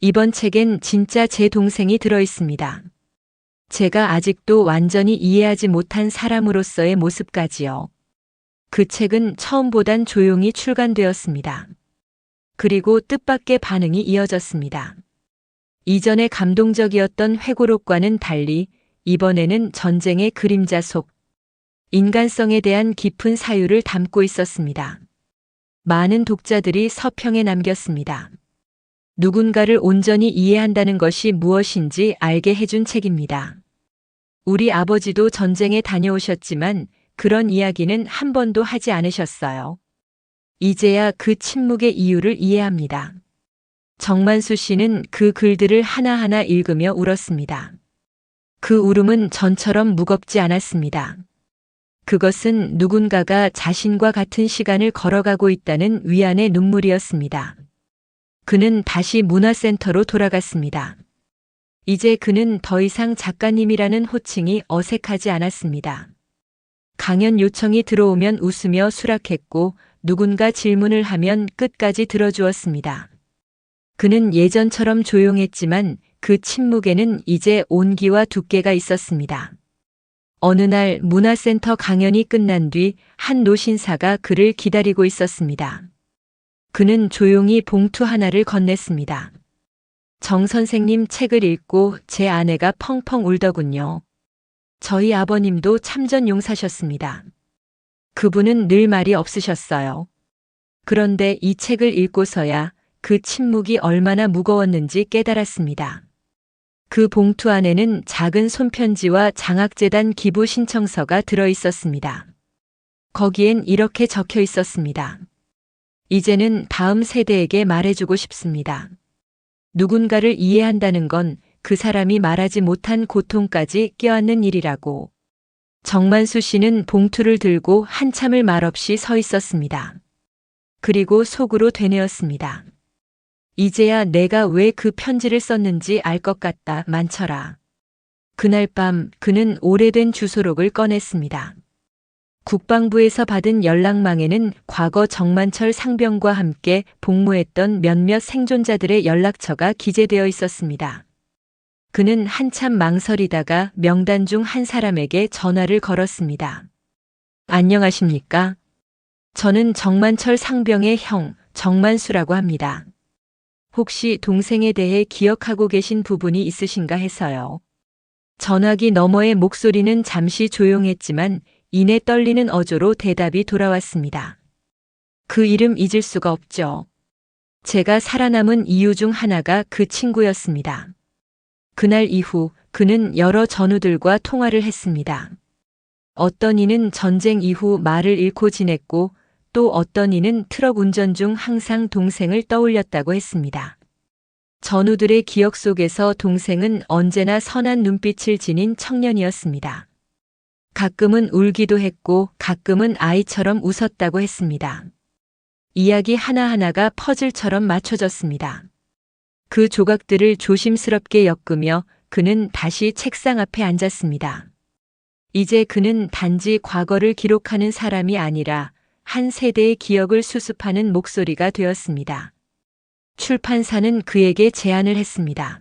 이번 책엔 진짜 제 동생이 들어 있습니다. 제가 아직도 완전히 이해하지 못한 사람으로서의 모습까지요. 그 책은 처음보단 조용히 출간되었습니다. 그리고 뜻밖의 반응이 이어졌습니다. 이전에 감동적이었던 회고록과는 달리 이번에는 전쟁의 그림자 속 인간성에 대한 깊은 사유를 담고 있었습니다. 많은 독자들이 서평에 남겼습니다. 누군가를 온전히 이해한다는 것이 무엇인지 알게 해준 책입니다. 우리 아버지도 전쟁에 다녀오셨지만 그런 이야기는 한 번도 하지 않으셨어요. 이제야 그 침묵의 이유를 이해합니다. 정만수 씨는 그 글들을 하나하나 읽으며 울었습니다. 그 울음은 전처럼 무겁지 않았습니다. 그것은 누군가가 자신과 같은 시간을 걸어가고 있다는 위안의 눈물이었습니다. 그는 다시 문화센터로 돌아갔습니다. 이제 그는 더 이상 작가님이라는 호칭이 어색하지 않았습니다. 강연 요청이 들어오면 웃으며 수락했고 누군가 질문을 하면 끝까지 들어주었습니다. 그는 예전처럼 조용했지만 그 침묵에는 이제 온기와 두께가 있었습니다. 어느 날 문화센터 강연이 끝난 뒤 한 노신사가 그를 기다리고 있었습니다. 그는 조용히 봉투 하나를 건넸습니다. 정 선생님 책을 읽고 제 아내가 펑펑 울더군요. 저희 아버님도 참전 용사셨습니다. 그분은 늘 말이 없으셨어요. 그런데 이 책을 읽고서야 그 침묵이 얼마나 무거웠는지 깨달았습니다. 그 봉투 안에는 작은 손편지와 장학재단 기부 신청서가 들어 있었습니다. 거기엔 이렇게 적혀 있었습니다. 이제는 다음 세대에게 말해주고 싶습니다. 누군가를 이해한다는 건 그 사람이 말하지 못한 고통까지 껴안는 일이라고. 정만수 씨는 봉투를 들고 한참을 말없이 서 있었습니다. 그리고 속으로 되뇌었습니다. 이제야 내가 왜 그 편지를 썼는지 알 것 같다, 만철아. 그날 밤 그는 오래된 주소록을 꺼냈습니다. 국방부에서 받은 연락망에는 과거 정만철 상병과 함께 복무했던 몇몇 생존자들의 연락처가 기재되어 있었습니다. 그는 한참 망설이다가 명단 중 한 사람에게 전화를 걸었습니다. 안녕하십니까? 저는 정만철 상병의 형, 정만수라고 합니다. 혹시 동생에 대해 기억하고 계신 부분이 있으신가 해서요. 전화기 너머의 목소리는 잠시 조용했지만 이내 떨리는 어조로 대답이 돌아왔습니다. 그 이름 잊을 수가 없죠. 제가 살아남은 이유 중 하나가 그 친구였습니다. 그날 이후 그는 여러 전우들과 통화를 했습니다. 어떤 이는 전쟁 이후 말을 잃고 지냈고 또 어떤 이는 트럭 운전 중 항상 동생을 떠올렸다고 했습니다. 전우들의 기억 속에서 동생은 언제나 선한 눈빛을 지닌 청년이었습니다. 가끔은 울기도 했고 가끔은 아이처럼 웃었다고 했습니다. 이야기 하나하나가 퍼즐처럼 맞춰졌습니다. 그 조각들을 조심스럽게 엮으며 그는 다시 책상 앞에 앉았습니다. 이제 그는 단지 과거를 기록하는 사람이 아니라 한 세대의 기억을 수습하는 목소리가 되었습니다. 출판사는 그에게 제안을 했습니다.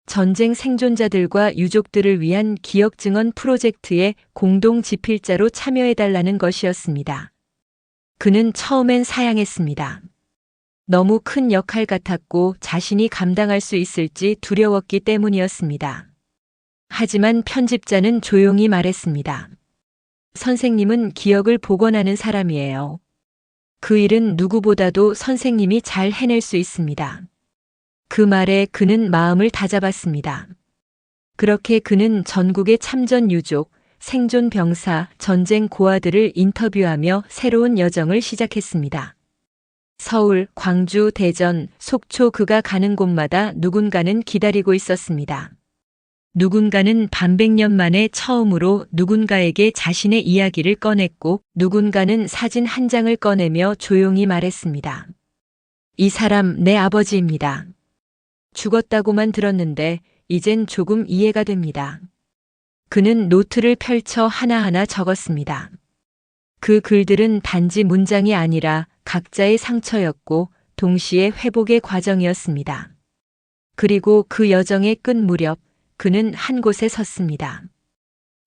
전쟁 생존자들과 유족들을 위한 기억 증언 프로젝트에 공동 집필자로 참여해달라는 것이었습니다. 그는 처음엔 사양했습니다. 너무 큰 역할 같았고 자신이 감당할 수 있을지 두려웠기 때문이었습니다. 하지만 편집자는 조용히 말했습니다. 선생님은 기억을 복원하는 사람이에요. 그 일은 누구보다도 선생님이 잘 해낼 수 있습니다. 그 말에 그는 마음을 다잡았습니다. 그렇게 그는 전국의 참전 유족, 생존 병사, 전쟁 고아들을 인터뷰하며 새로운 여정을 시작했습니다. 서울, 광주, 대전, 속초 그가 가는 곳마다 누군가는 기다리고 있었습니다. 누군가는 반백년 만에 처음으로 누군가에게 자신의 이야기를 꺼냈고 누군가는 사진 한 장을 꺼내며 조용히 말했습니다. 이 사람 내 아버지입니다. 죽었다고만 들었는데 이젠 조금 이해가 됩니다. 그는 노트를 펼쳐 하나하나 적었습니다. 그 글들은 단지 문장이 아니라 각자의 상처였고 동시에 회복의 과정이었습니다. 그리고 그 여정의 끝 무렵 그는 한 곳에 섰습니다.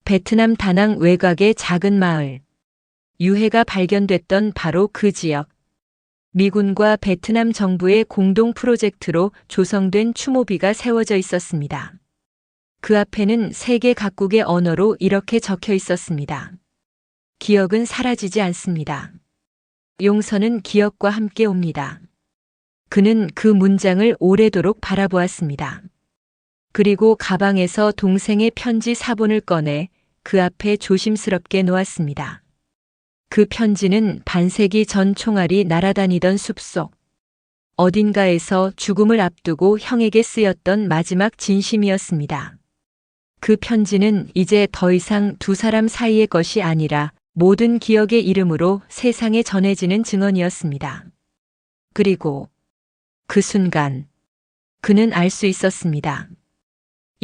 베트남 다낭 외곽의 작은 마을. 유해가 발견됐던 바로 그 지역. 미군과 베트남 정부의 공동 프로젝트로 조성된 추모비가 세워져 있었습니다. 그 앞에는 세계 각국의 언어로 이렇게 적혀 있었습니다. 기억은 사라지지 않습니다. 용서는 기억과 함께 옵니다. 그는 그 문장을 오래도록 바라보았습니다. 그리고 가방에서 동생의 편지 사본을 꺼내 그 앞에 조심스럽게 놓았습니다. 그 편지는 반세기 전 총알이 날아다니던 숲속 어딘가에서 죽음을 앞두고 형에게 쓰였던 마지막 진심이었습니다. 그 편지는 이제 더 이상 두 사람 사이의 것이 아니라 모든 기억의 이름으로 세상에 전해지는 증언이었습니다. 그리고 그 순간 그는 알 수 있었습니다.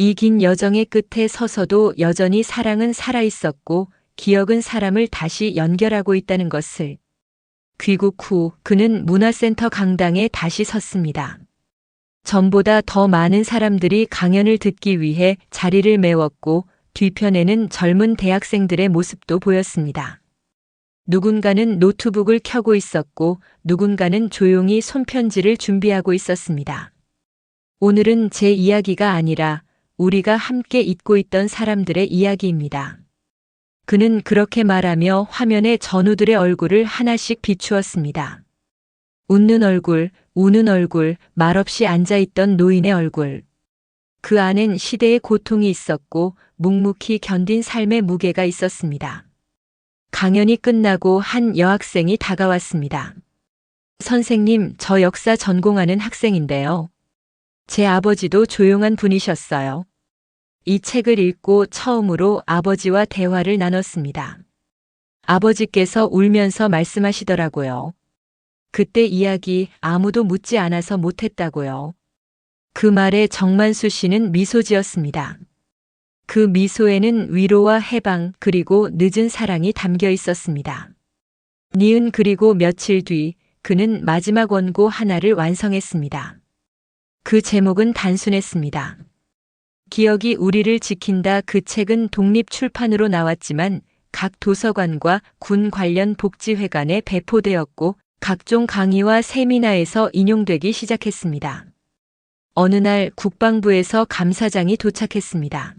이 긴 여정의 끝에 서서도 여전히 사랑은 살아있었고 기억은 사람을 다시 연결하고 있다는 것을. 귀국 후 그는 문화센터 강당에 다시 섰습니다. 전보다 더 많은 사람들이 강연을 듣기 위해 자리를 메웠고 뒤편에는 젊은 대학생들의 모습도 보였습니다. 누군가는 노트북을 켜고 있었고 누군가는 조용히 손편지를 준비하고 있었습니다. 오늘은 제 이야기가 아니라 우리가 함께 잊고 있던 사람들의 이야기입니다. 그는 그렇게 말하며 화면에 전우들의 얼굴을 하나씩 비추었습니다. 웃는 얼굴, 우는 얼굴, 말없이 앉아있던 노인의 얼굴. 그 안엔 시대의 고통이 있었고 묵묵히 견딘 삶의 무게가 있었습니다. 강연이 끝나고 한 여학생이 다가왔습니다. 선생님, 저 역사 전공하는 학생인데요. 제 아버지도 조용한 분이셨어요. 이 책을 읽고 처음으로 아버지와 대화를 나눴습니다. 아버지께서 울면서 말씀하시더라고요. 그때 이야기 아무도 묻지 않아서 못했다고요. 그 말에 정만수 씨는 미소 지었습니다. 그 미소에는 위로와 해방 그리고 늦은 사랑이 담겨 있었습니다. 니은 그리고 며칠 뒤 그는 마지막 원고 하나를 완성했습니다. 그 제목은 단순했습니다. 기억이 우리를 지킨다. 그 책은 독립출판으로 나왔지만 각 도서관과 군 관련 복지회관에 배포되었고 각종 강의와 세미나에서 인용되기 시작했습니다. 어느 날 국방부에서 감사장이 도착했습니다.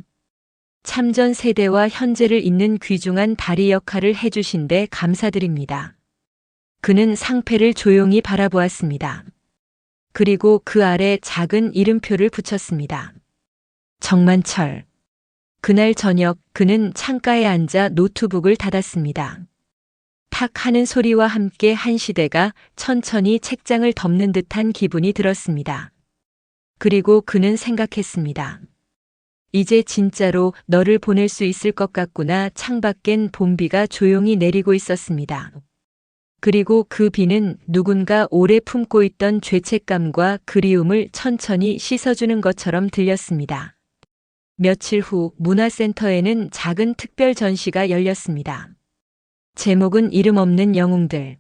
참전 세대와 현재를 잇는 귀중한 다리 역할을 해주신 데 감사드립니다. 그는 상패를 조용히 바라보았습니다. 그리고 그 아래 작은 이름표를 붙였습니다. 정만철. 그날 저녁 그는 창가에 앉아 노트북을 닫았습니다. 탁 하는 소리와 함께 한 시대가 천천히 책장을 덮는 듯한 기분이 들었습니다. 그리고 그는 생각했습니다. 이제 진짜로 너를 보낼 수 있을 것 같구나. 창밖엔 봄비가 조용히 내리고 있었습니다. 그리고 그 비는 누군가 오래 품고 있던 죄책감과 그리움을 천천히 씻어주는 것처럼 들렸습니다. 며칠 후 문화센터에는 작은 특별 전시가 열렸습니다. 제목은 이름 없는 영웅들.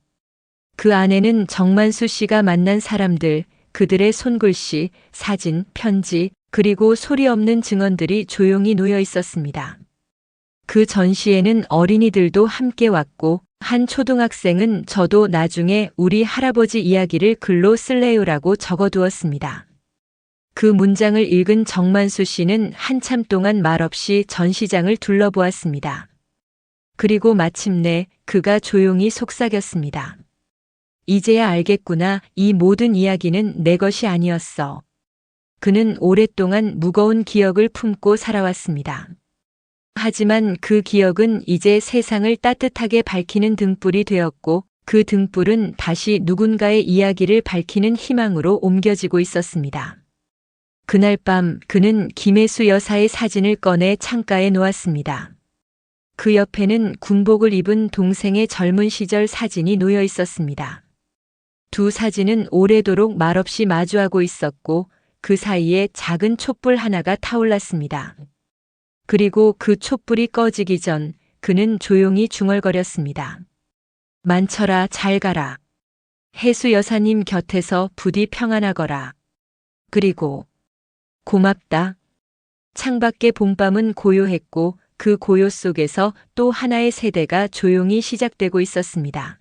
그 안에는 정만수 씨가 만난 사람들, 그들의 손글씨, 사진, 편지, 그리고 소리 없는 증언들이 조용히 놓여 있었습니다. 그 전시에는 어린이들도 함께 왔고 한 초등학생은 저도 나중에 우리 할아버지 이야기를 글로 쓸래요라고 적어두었습니다. 그 문장을 읽은 정만수 씨는 한참 동안 말없이 전시장을 둘러보았습니다. 그리고 마침내 그가 조용히 속삭였습니다. 이제야 알겠구나. 이 모든 이야기는 내 것이 아니었어. 그는 오랫동안 무거운 기억을 품고 살아왔습니다. 하지만 그 기억은 이제 세상을 따뜻하게 밝히는 등불이 되었고 그 등불은 다시 누군가의 이야기를 밝히는 희망으로 옮겨지고 있었습니다. 그날 밤 그는 김혜수 여사의 사진을 꺼내 창가에 놓았습니다. 그 옆에는 군복을 입은 동생의 젊은 시절 사진이 놓여 있었습니다. 두 사진은 오래도록 말없이 마주하고 있었고 그 사이에 작은 촛불 하나가 타올랐습니다. 그리고 그 촛불이 꺼지기 전 그는 조용히 중얼거렸습니다. 만철아, 잘 가라. 혜수 여사님 곁에서 부디 평안하거라. 그리고 고맙다. 창밖의 봄밤은 고요했고 그 고요 속에서 또 하나의 세대가 조용히 시작되고 있었습니다.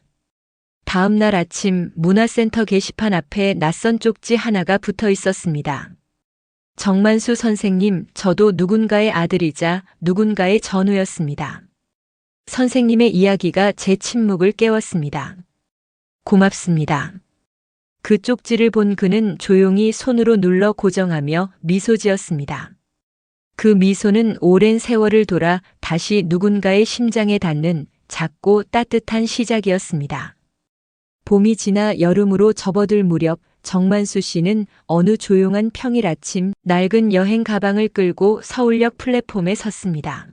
다음 날 아침 문화센터 게시판 앞에 낯선 쪽지 하나가 붙어 있었습니다. 정만수 선생님, 저도 누군가의 아들이자 누군가의 전우였습니다. 선생님의 이야기가 제 침묵을 깨웠습니다. 고맙습니다. 그 쪽지를 본 그는 조용히 손으로 눌러 고정하며 미소 지었습니다. 그 미소는 오랜 세월을 돌아 다시 누군가의 심장에 닿는 작고 따뜻한 시작이었습니다. 봄이 지나 여름으로 접어들 무렵 정만수 씨는 어느 조용한 평일 아침 낡은 여행 가방을 끌고 서울역 플랫폼에 섰습니다.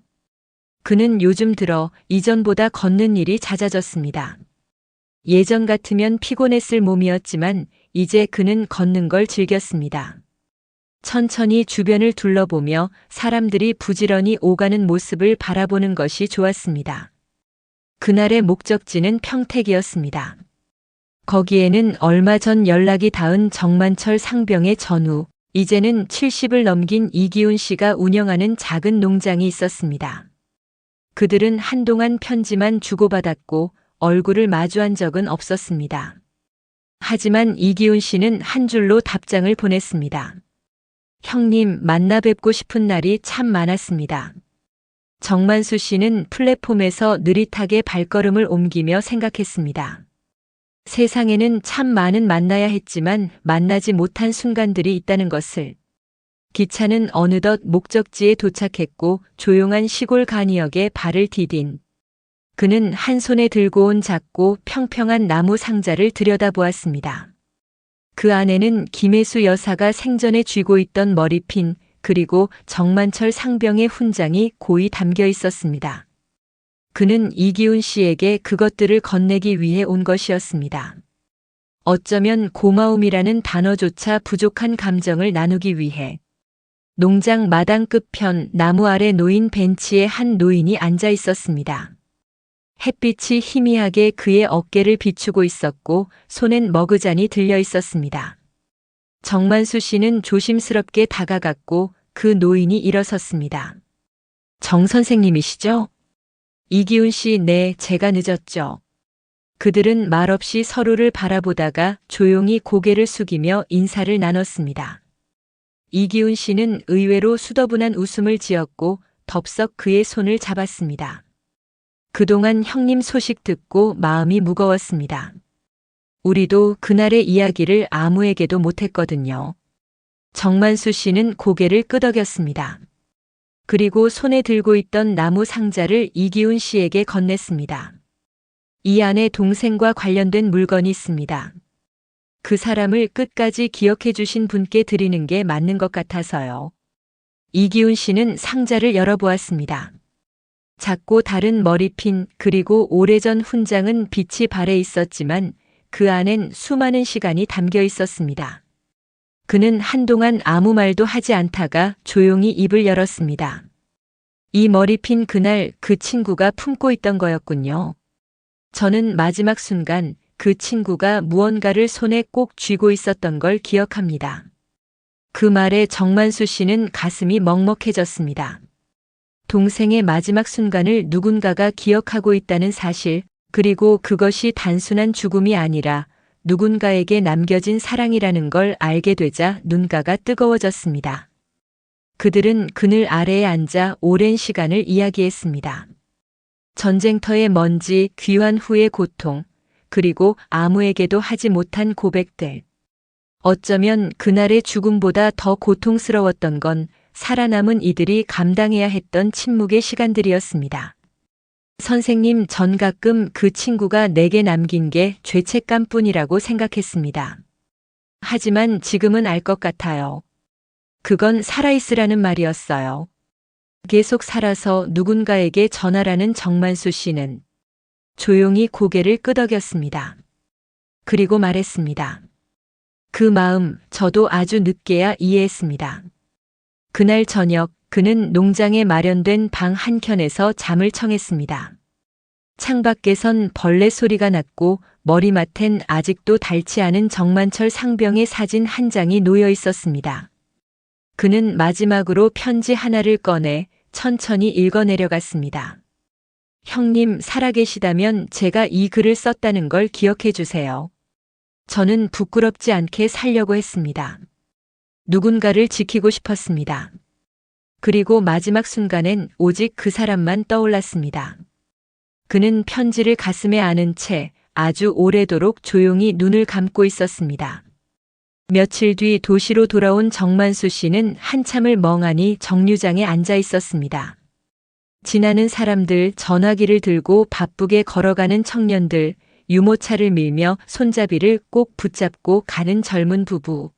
그는 요즘 들어 이전보다 걷는 일이 잦아졌습니다. 예전 같으면 피곤했을 몸이었지만 이제 그는 걷는 걸 즐겼습니다. 천천히 주변을 둘러보며 사람들이 부지런히 오가는 모습을 바라보는 것이 좋았습니다. 그날의 목적지는 평택이었습니다. 거기에는 얼마 전 연락이 닿은 정만철 상병의 전우, 이제는 70을 넘긴 이기훈 씨가 운영하는 작은 농장이 있었습니다. 그들은 한동안 편지만 주고받았고 얼굴을 마주한 적은 없었습니다. 하지만 이기훈 씨는 한 줄로 답장을 보냈습니다. 형님, 만나 뵙고 싶은 날이 참 많았습니다. 정만수 씨는 플랫폼에서 느릿하게 발걸음을 옮기며 생각했습니다. 세상에는 참 많은 만나야 했지만 만나지 못한 순간들이 있다는 것을. 기차는 어느덧 목적지에 도착했고 조용한 시골 간이역에 발을 디딘 그는 한 손에 들고 온 작고 평평한 나무 상자를 들여다보았습니다. 그 안에는 김혜수 여사가 생전에 쥐고 있던 머리핀 그리고 정만철 상병의 훈장이 고이 담겨 있었습니다. 그는 이기훈 씨에게 그것들을 건네기 위해 온 것이었습니다. 어쩌면 고마움이라는 단어조차 부족한 감정을 나누기 위해. 농장 마당 끝편 나무 아래 놓인 벤치에 한 노인이 앉아 있었습니다. 햇빛이 희미하게 그의 어깨를 비추고 있었고 손엔 머그잔이 들려 있었습니다. 정만수 씨는 조심스럽게 다가갔고 그 노인이 일어섰습니다. 정 선생님이시죠? 이기훈 씨, 네, 제가 늦었죠. 그들은 말없이 서로를 바라보다가 조용히 고개를 숙이며 인사를 나눴습니다. 이기훈 씨는 의외로 수더분한 웃음을 지었고 덥석 그의 손을 잡았습니다. 그동안 형님 소식 듣고 마음이 무거웠습니다. 우리도 그날의 이야기를 아무에게도 못했거든요. 정만수 씨는 고개를 끄덕였습니다. 그리고 손에 들고 있던 나무 상자를 이기훈 씨에게 건넸습니다. 이 안에 동생과 관련된 물건이 있습니다. 그 사람을 끝까지 기억해 주신 분께 드리는 게 맞는 것 같아서요. 이기훈 씨는 상자를 열어보았습니다. 작고 다른 머리핀 그리고 오래전 훈장은 빛이 발해 있었지만 그 안엔 수많은 시간이 담겨 있었습니다. 그는 한동안 아무 말도 하지 않다가 조용히 입을 열었습니다. 이 머리핀 그날 그 친구가 품고 있던 거였군요. 저는 마지막 순간 그 친구가 무언가를 손에 꼭 쥐고 있었던 걸 기억합니다. 그 말에 정만수 씨는 가슴이 먹먹해졌습니다. 동생의 마지막 순간을 누군가가 기억하고 있다는 사실, 그리고 그것이 단순한 죽음이 아니라 누군가에게 남겨진 사랑이라는 걸 알게 되자 눈가가 뜨거워졌습니다. 그들은 그늘 아래에 앉아 오랜 시간을 이야기했습니다. 전쟁터의 먼지, 귀환 후의 고통, 그리고 아무에게도 하지 못한 고백들. 어쩌면 그날의 죽음보다 더 고통스러웠던 건 살아남은 이들이 감당해야 했던 침묵의 시간들이었습니다. 선생님, 전 가끔 그 친구가 내게 남긴 게 죄책감뿐이라고 생각했습니다. 하지만 지금은 알 것 같아요. 그건 살아있으라는 말이었어요. 계속 살아서 누군가에게 전하라는 정만수 씨는 조용히 고개를 끄덕였습니다. 그리고 말했습니다. 그 마음 저도 아주 늦게야 이해했습니다. 그날 저녁 그는 농장에 마련된 방 한켠에서 잠을 청했습니다. 창밖에선 벌레 소리가 났고 머리맡엔 아직도 닳지 않은 정만철 상병의 사진 한 장이 놓여 있었습니다. 그는 마지막으로 편지 하나를 꺼내 천천히 읽어내려갔습니다. 형님, 살아계시다면 제가 이 글을 썼다는 걸 기억해 주세요. 저는 부끄럽지 않게 살려고 했습니다. 누군가를 지키고 싶었습니다. 그리고 마지막 순간엔 오직 그 사람만 떠올랐습니다. 그는 편지를 가슴에 안은 채 아주 오래도록 조용히 눈을 감고 있었습니다. 며칠 뒤 도시로 돌아온 정만수 씨는 한참을 멍하니 정류장에 앉아 있었습니다. 지나는 사람들, 전화기를 들고 바쁘게 걸어가는 청년들, 유모차를 밀며 손잡이를 꼭 붙잡고 가는 젊은 부부.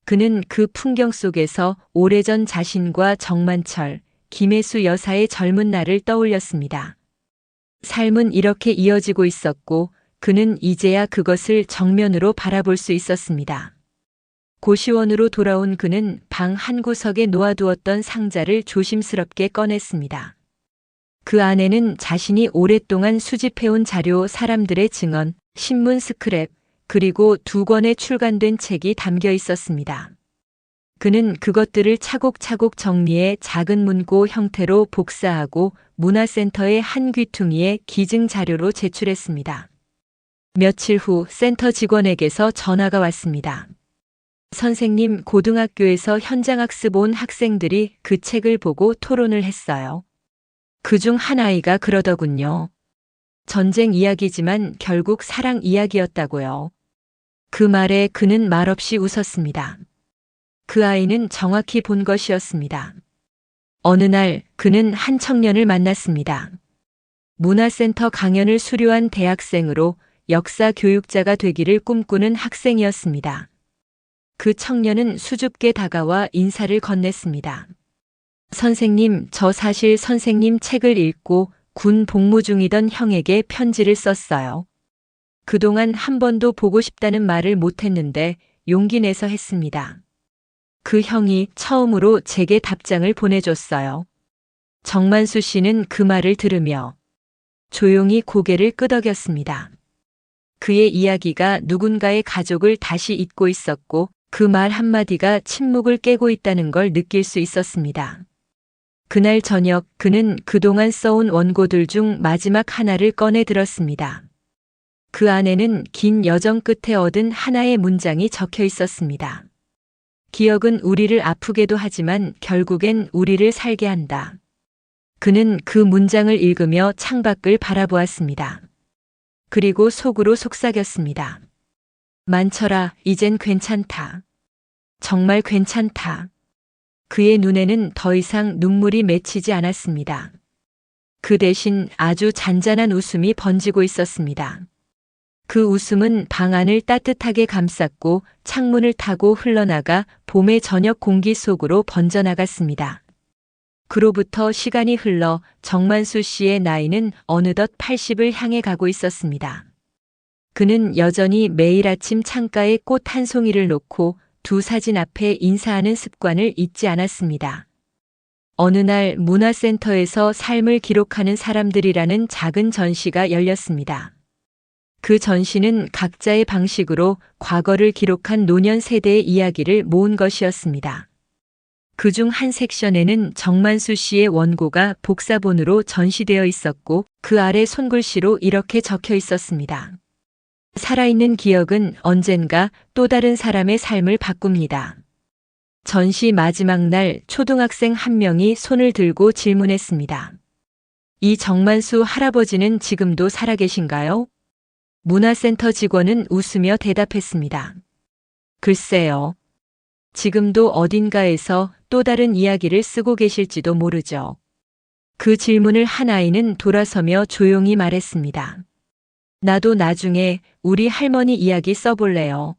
그는 그 풍경 속에서 오래전 자신과 정만철, 김혜수 여사의 젊은 날을 떠올렸습니다. 삶은 이렇게 이어지고 있었고 그는 이제야 그것을 정면으로 바라볼 수 있었습니다. 고시원으로 돌아온 그는 방 한구석에 놓아두었던 상자를 조심스럽게 꺼냈습니다. 그 안에는 자신이 오랫동안 수집해온 자료, 사람들의 증언, 신문 스크랩, 그리고 2권의 출간된 책이 담겨 있었습니다. 그는 그것들을 차곡차곡 정리해 작은 문고 형태로 복사하고 문화센터의 한 귀퉁이에 기증 자료로 제출했습니다. 며칠 후 센터 직원에게서 전화가 왔습니다. 선생님, 고등학교에서 현장학습 온 학생들이 그 책을 보고 토론을 했어요. 그중 한 아이가 그러더군요. 전쟁 이야기지만 결국 사랑 이야기였다고요. 그 말에 그는 말없이 웃었습니다. 그 아이는 정확히 본 것이었습니다. 어느 날 그는 한 청년을 만났습니다. 문화센터 강연을 수료한 대학생으로 역사 교육자가 되기를 꿈꾸는 학생이었습니다. 그 청년은 수줍게 다가와 인사를 건넸습니다. 선생님, 저 사실 선생님 책을 읽고 군 복무 중이던 형에게 편지를 썼어요. 그동안 한 번도 보고 싶다는 말을 못했는데 용기 내서 했습니다. 그 형이 처음으로 제게 답장을 보내줬어요. 정만수 씨는 그 말을 들으며 조용히 고개를 끄덕였습니다. 그의 이야기가 누군가의 가족을 다시 잇고 있었고 그 말 한마디가 침묵을 깨고 있다는 걸 느낄 수 있었습니다. 그날 저녁 그는 그동안 써온 원고들 중 마지막 하나를 꺼내 들었습니다. 그 안에는 긴 여정 끝에 얻은 하나의 문장이 적혀 있었습니다. 기억은 우리를 아프게도 하지만 결국엔 우리를 살게 한다. 그는 그 문장을 읽으며 창밖을 바라보았습니다. 그리고 속으로 속삭였습니다. 만철아, 이젠 괜찮다. 정말 괜찮다. 그의 눈에는 더 이상 눈물이 맺히지 않았습니다. 그 대신 아주 잔잔한 웃음이 번지고 있었습니다. 그 웃음은 방 안을 따뜻하게 감쌌고 창문을 타고 흘러나가 봄의 저녁 공기 속으로 번져나갔습니다. 그로부터 시간이 흘러 정만수 씨의 나이는 어느덧 80을 향해 가고 있었습니다. 그는 여전히 매일 아침 창가에 꽃 한 송이를 놓고 두 사진 앞에 인사하는 습관을 잊지 않았습니다. 어느 날 문화센터에서 삶을 기록하는 사람들이라는 작은 전시가 열렸습니다. 그 전시는 각자의 방식으로 과거를 기록한 노년 세대의 이야기를 모은 것이었습니다. 그중 한 섹션에는 정만수 씨의 원고가 복사본으로 전시되어 있었고 그 아래 손글씨로 이렇게 적혀 있었습니다. 살아있는 기억은 언젠가 또 다른 사람의 삶을 바꿉니다. 전시 마지막 날 초등학생 한 명이 손을 들고 질문했습니다. 이 정만수 할아버지는 지금도 살아계신가요? 문화센터 직원은 웃으며 대답했습니다. 글쎄요. 지금도 어딘가에서 또 다른 이야기를 쓰고 계실지도 모르죠. 그 질문을 한 아이는 돌아서며 조용히 말했습니다. 나도 나중에 우리 할머니 이야기 써볼래요.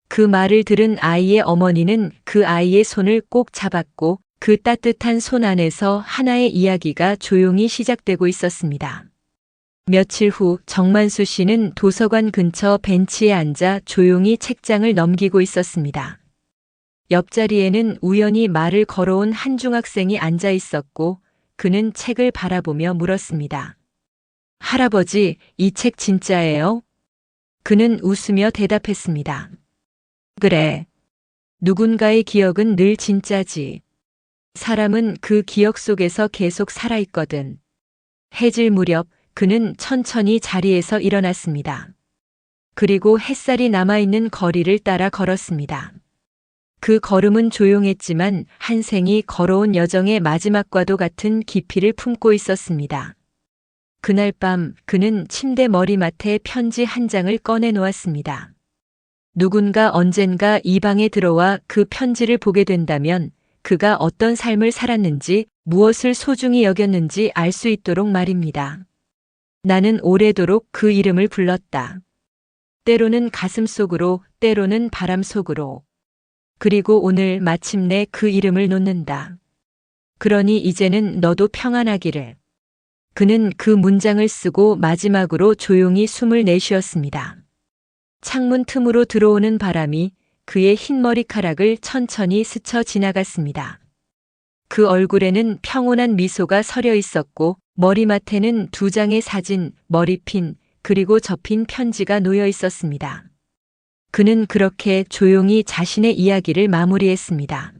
그 말을 들은 아이의 어머니는 그 아이의 손을 꼭 잡았고 그 따뜻한 손 안에서 하나의 이야기가 조용히 시작되고 있었습니다. 며칠 후 정만수 씨는 도서관 근처 벤치에 앉아 조용히 책장을 넘기고 있었습니다. 옆자리에는 우연히 말을 걸어온 한 중학생이 앉아 있었고 그는 책을 바라보며 물었습니다. 할아버지, 이 책 진짜예요? 그는 웃으며 대답했습니다. 그래. 누군가의 기억은 늘 진짜지. 사람은 그 기억 속에서 계속 살아있거든. 해질 무렵 그는 천천히 자리에서 일어났습니다. 그리고 햇살이 남아있는 거리를 따라 걸었습니다. 그 걸음은 조용했지만 한 생이 걸어온 여정의 마지막과도 같은 깊이를 품고 있었습니다. 그날 밤 그는 침대 머리맡에 편지 한 장을 꺼내 놓았습니다. 누군가 언젠가 이 방에 들어와 그 편지를 보게 된다면 그가 어떤 삶을 살았는지 무엇을 소중히 여겼는지 알 수 있도록 말입니다. 나는 오래도록 그 이름을 불렀다. 때로는 가슴 속으로, 때로는 바람 속으로. 그리고 오늘 마침내 그 이름을 놓는다. 그러니 이제는 너도 평안하기를. 그는 그 문장을 쓰고 마지막으로 조용히 숨을 내쉬었습니다. 창문 틈으로 들어오는 바람이 그의 흰 머리카락을 천천히 스쳐 지나갔습니다. 그 얼굴에는 평온한 미소가 서려 있었고 머리맡에는 두 장의 사진, 머리핀, 그리고 접힌 편지가 놓여 있었습니다. 그는 그렇게 조용히 자신의 이야기를 마무리했습니다.